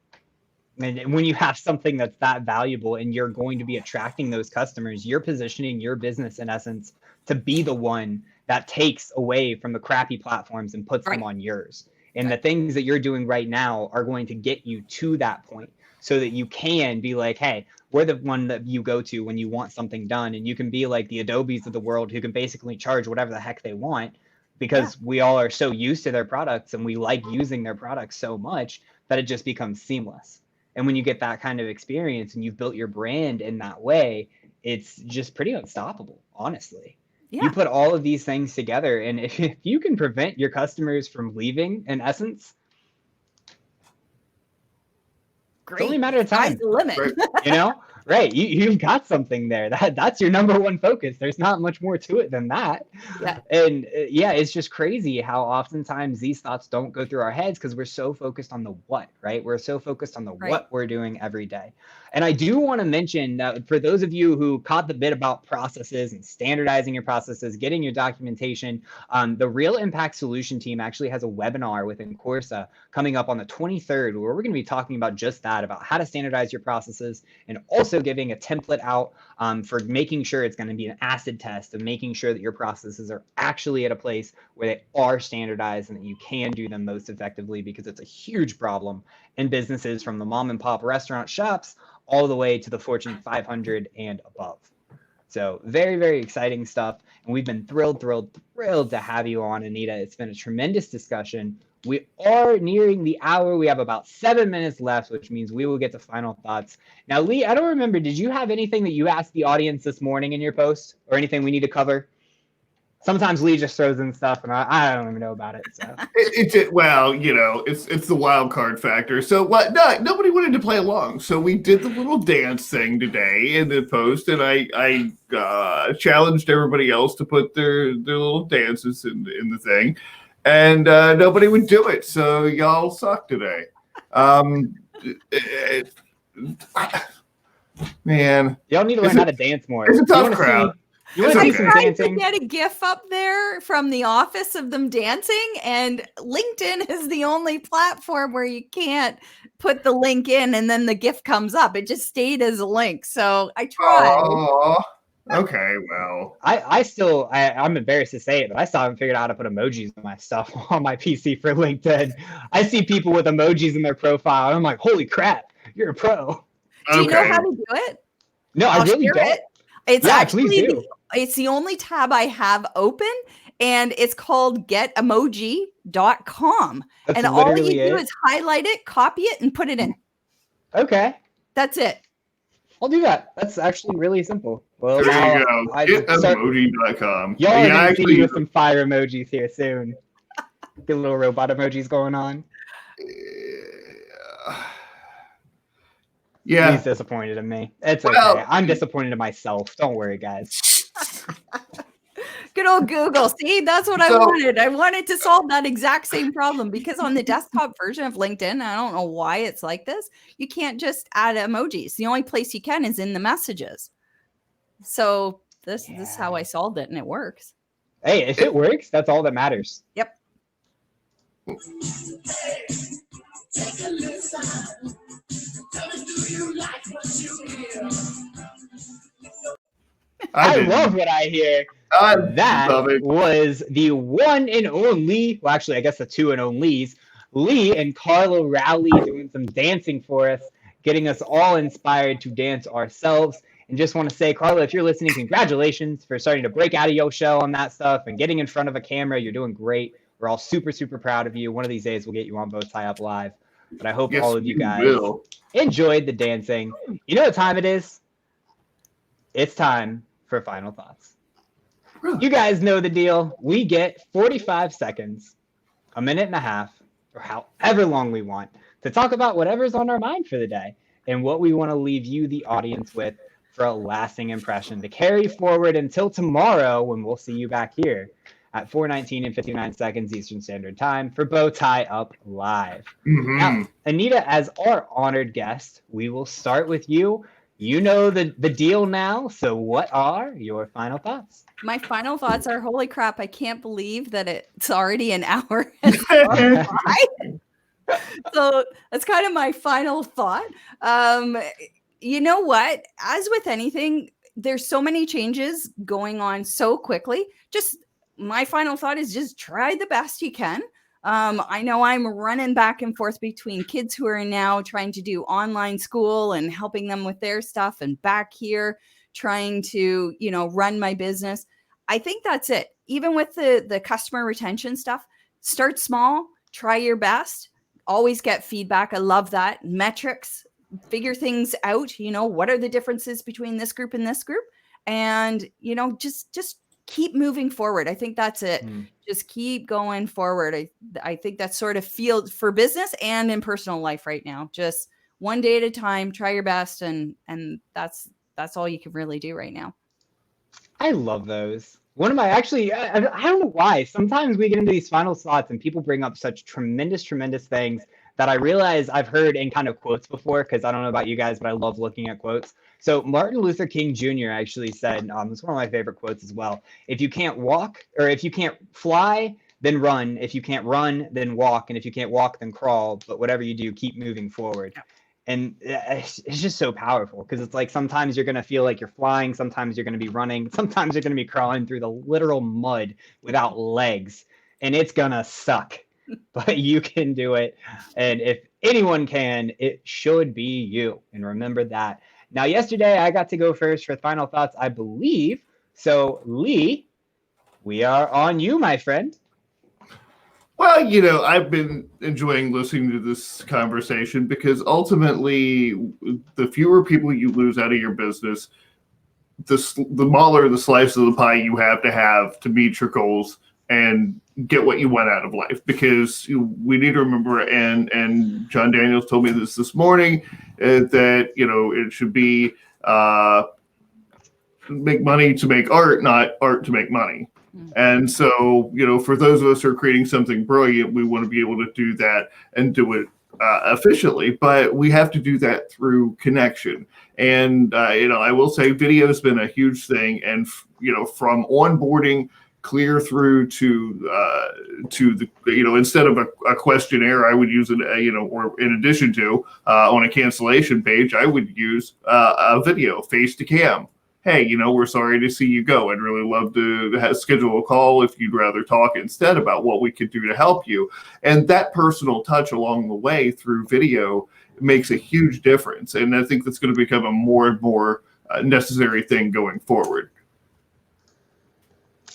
And when you have something that's that valuable and you're going to be attracting those customers, you're positioning your business in essence to be the one that takes away from the crappy platforms and puts them on yours. And the things that you're doing right now are going to get you to that point so that you can be like, hey, we're the one that you go to when you want something done. And you can be like the Adobes of the world who can basically charge whatever the heck they want because we all are so used to their products and we like using their products so much that it just becomes seamless. And when you get that kind of experience and you've built your brand in that way, it's just pretty unstoppable, honestly. You put all of these things together, and if you can prevent your customers from leaving, in essence, it's only a matter of time. Sky's the limit. You know? Right. You've got something there. That's your number one focus. There's not much more to it than that. Yeah. And it's just crazy how oftentimes these thoughts don't go through our heads because we're so focused on the what, right? We're so focused on the what we're doing every day. And I do want to mention that for those of you who caught the bit about processes and standardizing your processes, getting your documentation, the Real Impact Solution team actually has a webinar within Corsa coming up on the 23rd, where we're going to be talking about just that, about how to standardize your processes and also giving a template out for making sure it's going to be an acid test of making sure that your processes are actually at a place where they are standardized and that you can do them most effectively, because it's a huge problem in businesses from the mom and pop restaurant shops all the way to the Fortune 500 and above. So very, very exciting stuff. And we've been thrilled to have you on, Anita. It's been a tremendous discussion. We are nearing the hour. We have about 7 minutes left, which means we will get to final thoughts. Now, Lee, I don't remember, did you have anything that you asked the audience this morning in your post or anything we need to cover? Sometimes Lee just throws in stuff, and I don't even know about it. So it's the wild card factor. So what? No, nobody wanted to play along. So we did the little dance thing today in the post, and I challenged everybody else to put their little dances in the thing, and nobody would do it. So y'all suck today. Man, y'all need to learn how to dance more. It's a tough crowd. You want to see some dancing? To get a GIF up there from the office of them dancing, and LinkedIn is the only platform where you can't put the link in and then the GIF comes up. It just stayed as a link. So I tried. Oh, okay, well. I'm embarrassed to say it, but I still haven't figured out how to put emojis on my stuff on my PC for LinkedIn. I see people with emojis in their profile, and I'm like, holy crap, you're a pro. Do you know how to do it? No, I really don't. It's actually it's the only tab I have open, and it's called getomoji.com. And all you do is highlight it, copy it, and put it in. Okay. That's it. I'll do that. That's actually really simple. Well, there you go. Getomoji.com. Y'all are going to see me with some fire emojis here soon. Get little robot emojis going on. Yeah. He's disappointed in me. It's okay. I'm disappointed in myself. Don't worry, guys. Good old Google. See, that's what I wanted. I wanted to solve that exact same problem, because on the desktop version of LinkedIn, I don't know why it's like this, you can't just add emojis. The only place you can is in the messages. So this is how I solved it, and it works. Hey, if it works, that's all that matters. Yep. Take a listen. Tell me, do you like what you hear? I love what I hear. That was the one and only, well, actually, I guess the two and onlys, Lee and Carla Rowley, doing some dancing for us, getting us all inspired to dance ourselves. And just want to say, Carla, if you're listening, congratulations for starting to break out of your shell on that stuff and getting in front of a camera. You're doing great. We're all super, super proud of you. One of these days, we'll get you on BowtieUP Live. But I hope all of you guys enjoyed the dancing. You know what time it is? It's time for final thoughts. You guys know the deal. We get 45 seconds, a minute and a half, or however long we want, to talk about whatever's on our mind for the day and what we want to leave you, the audience, with for a lasting impression to carry forward until tomorrow when we'll see you back here at 4:19 and 59 seconds Eastern Standard Time for Bow Tie Up Live. Now, Anita, as our honored guest, we will start with you. You know the deal now, so what are your final thoughts? My final thoughts are, holy crap, I can't believe that it's already an hour has gone by. So that's kind of my final thought. You know what? As with anything, there's so many changes going on so quickly. Just my final thought is just try the best you can. I know I'm running back and forth between kids who are now trying to do online school and helping them with their stuff, and back here trying to, run my business. I think that's it. Even with the customer retention stuff, start small, try your best, always get feedback. I love that. Metrics, figure things out. What are the differences between this group and this group? And, just keep moving forward. I think that's it. Just keep going forward. I think that's sort of field for business and in personal life right now. Just one day at a time, try your best. And that's all you can really do right now. I love those. One of my, actually, I don't know why. Sometimes we get into these final thoughts and people bring up such tremendous things that I realize I've heard in kind of quotes before, because I don't know about you guys, but I love looking at quotes. So Martin Luther King Jr. actually said, it's one of my favorite quotes as well. If you can't walk, or if you can't fly, then run. If you can't run, then walk. And if you can't walk, then crawl. But whatever you do, keep moving forward. And it's just so powerful, because it's like sometimes you're going to feel like you're flying. Sometimes you're going to be running. Sometimes you're going to be crawling through the literal mud without legs. And it's going to suck. But you can do it. And if anyone can, it should be you. And remember that. Now, yesterday, I got to go first for final thoughts, I believe. So, Lee, we are on you, my friend. Well, I've been enjoying listening to this conversation, because ultimately, the fewer people you lose out of your business, the smaller the slice of the pie you have to meet your goals and get what you want out of life. Because we need to remember, and John Daniels told me this morning, that it should be make money to make art, not art to make money. And so, for those of us who are creating something brilliant, we want to be able to do that and do it efficiently. But we have to do that through connection. And I will say, video has been a huge thing. And from onboarding clear through to the, instead of a questionnaire, I would use it, or in addition to on a cancellation page, I would use a video, face to cam. Hey, we're sorry to see you go. I'd really love to schedule a call if you'd rather talk instead about what we could do to help you. And that personal touch along the way through video makes a huge difference. And I think that's going to become a more and more necessary thing going forward.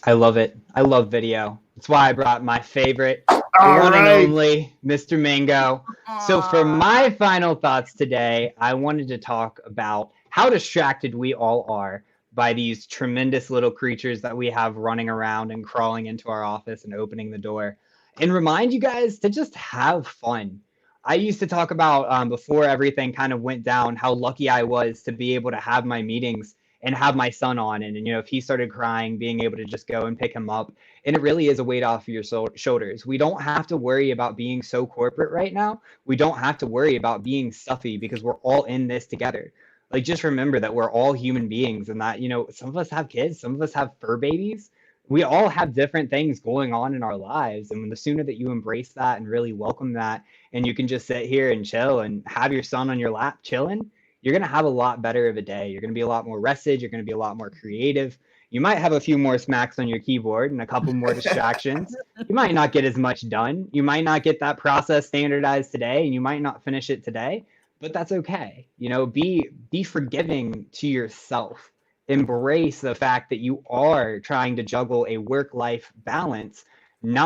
I love it. I love video. That's why I brought my favorite, All one right. and only, Mr. Mango. So for my final thoughts today, I wanted to talk about how distracted we all are by these tremendous little creatures that we have running around and crawling into our office and opening the door, and remind you guys to just have fun. I used to talk about, before everything kind of went down, how lucky I was to be able to have my meetings and have my son on. And if he started crying, being able to just go and pick him up. And it really is a weight off of your shoulders. We don't have to worry about being so corporate right now. We don't have to worry about being stuffy, because we're all in this together. Like, just remember that we're all human beings, and that, some of us have kids, some of us have fur babies. We all have different things going on in our lives. And the sooner that you embrace that and really welcome that, and you can just sit here and chill and have your son on your lap chilling, you're going to have a lot better of a day. You're going to be a lot more rested. You're going to be a lot more creative. You might have a few more smacks on your keyboard and a couple more distractions. You might not get as much done. You might not get that process standardized today, and you might not finish it today. But that's okay. Be forgiving to yourself. Embrace the fact that you are trying to juggle a work-life balance, you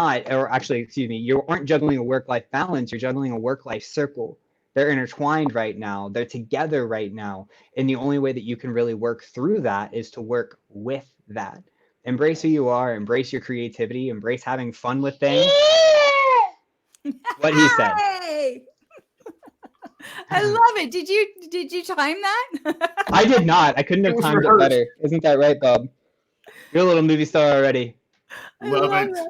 aren't juggling a work-life balance, you're juggling a work-life circle. They're intertwined right now. They're together right now. And the only way that you can really work through that is to work with that. Embrace who you are, embrace your creativity, embrace having fun with things. what he said. Hey! I love it. Did you time that? I did not. I couldn't have was timed it rehearsed. better. Isn't that right, Bob? You're a little movie star already. I Love it. that.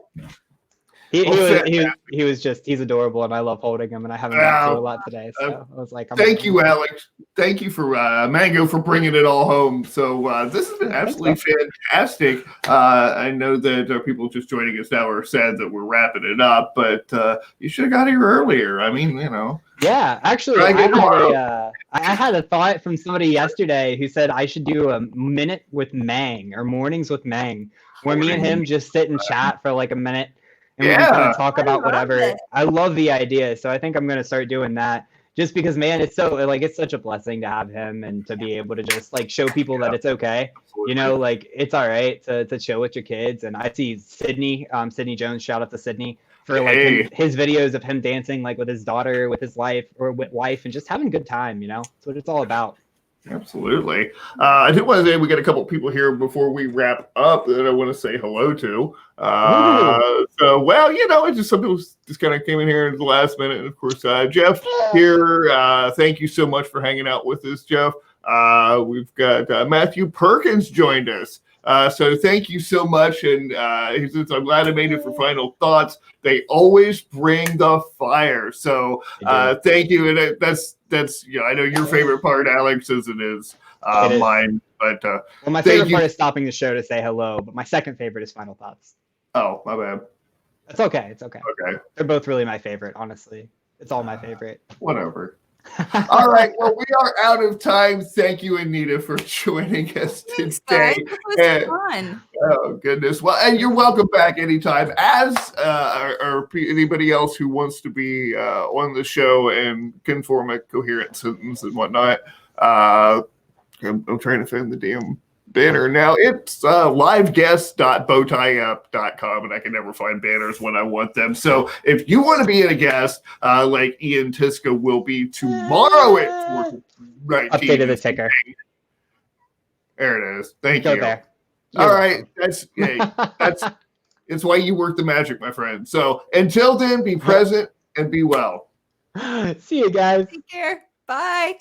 He's adorable, and I love holding him, and I haven't been through a lot today, so I was like, thank you, Alex. Thank you for Mango for bringing it all home. So this has been absolutely fantastic. I know that people just joining us now are sad that we're wrapping it up, but you should have got here earlier. I mean, Yeah, actually, I had a thought from somebody yesterday who said I should do a minute with Mang or mornings with Mang, where me and him just sit and chat for like a minute. And we can kind of talk about whatever. It. I love the idea, so I think I'm gonna start doing that. Just because, man, it's such a blessing to have him and to be able to just like show people that it's okay. Like it's all right to chill with your kids. And I see Sydney Jones. Shout out to Sydney for like his videos of him dancing like with his daughter, with his wife, and just having a good time. That's what it's all about. Absolutely. I do want to say we got a couple people here before we wrap up that I want to say hello to. It's just some people just kind of came in here at the last minute. And of course, Jeff here. Thank you so much for hanging out with us, Jeff. We've got Matthew Perkins joined us. So thank you so much. And he says, I'm glad I made it for final thoughts. They always bring the fire. So thank you. And that's I know your favorite part, Alex, as it is mine. But my favorite part is stopping the show to say hello. But my second favorite is final thoughts. Oh, my bad. It's okay. It's okay. Okay. They're both really my favorite, honestly. It's all my favorite. Whatever. All right. Well, we are out of time. Thank you, Anita, for joining us today. This was fun. Oh, goodness. Well, and you're welcome back anytime. As or anybody else who wants to be on the show and can form a coherent sentence and whatnot. I'm trying to find the damn banner now. It's liveguests.bowtieup.com, and I can never find banners when I want them. So if you want to be a guest, like Ian Tiska will be tomorrow at 4:19. Updated the ticker. There it is. Thank Go you. there. All right. That's it's why you work the magic, my friend. So until then, be present and be well. See you guys. Take care. Bye.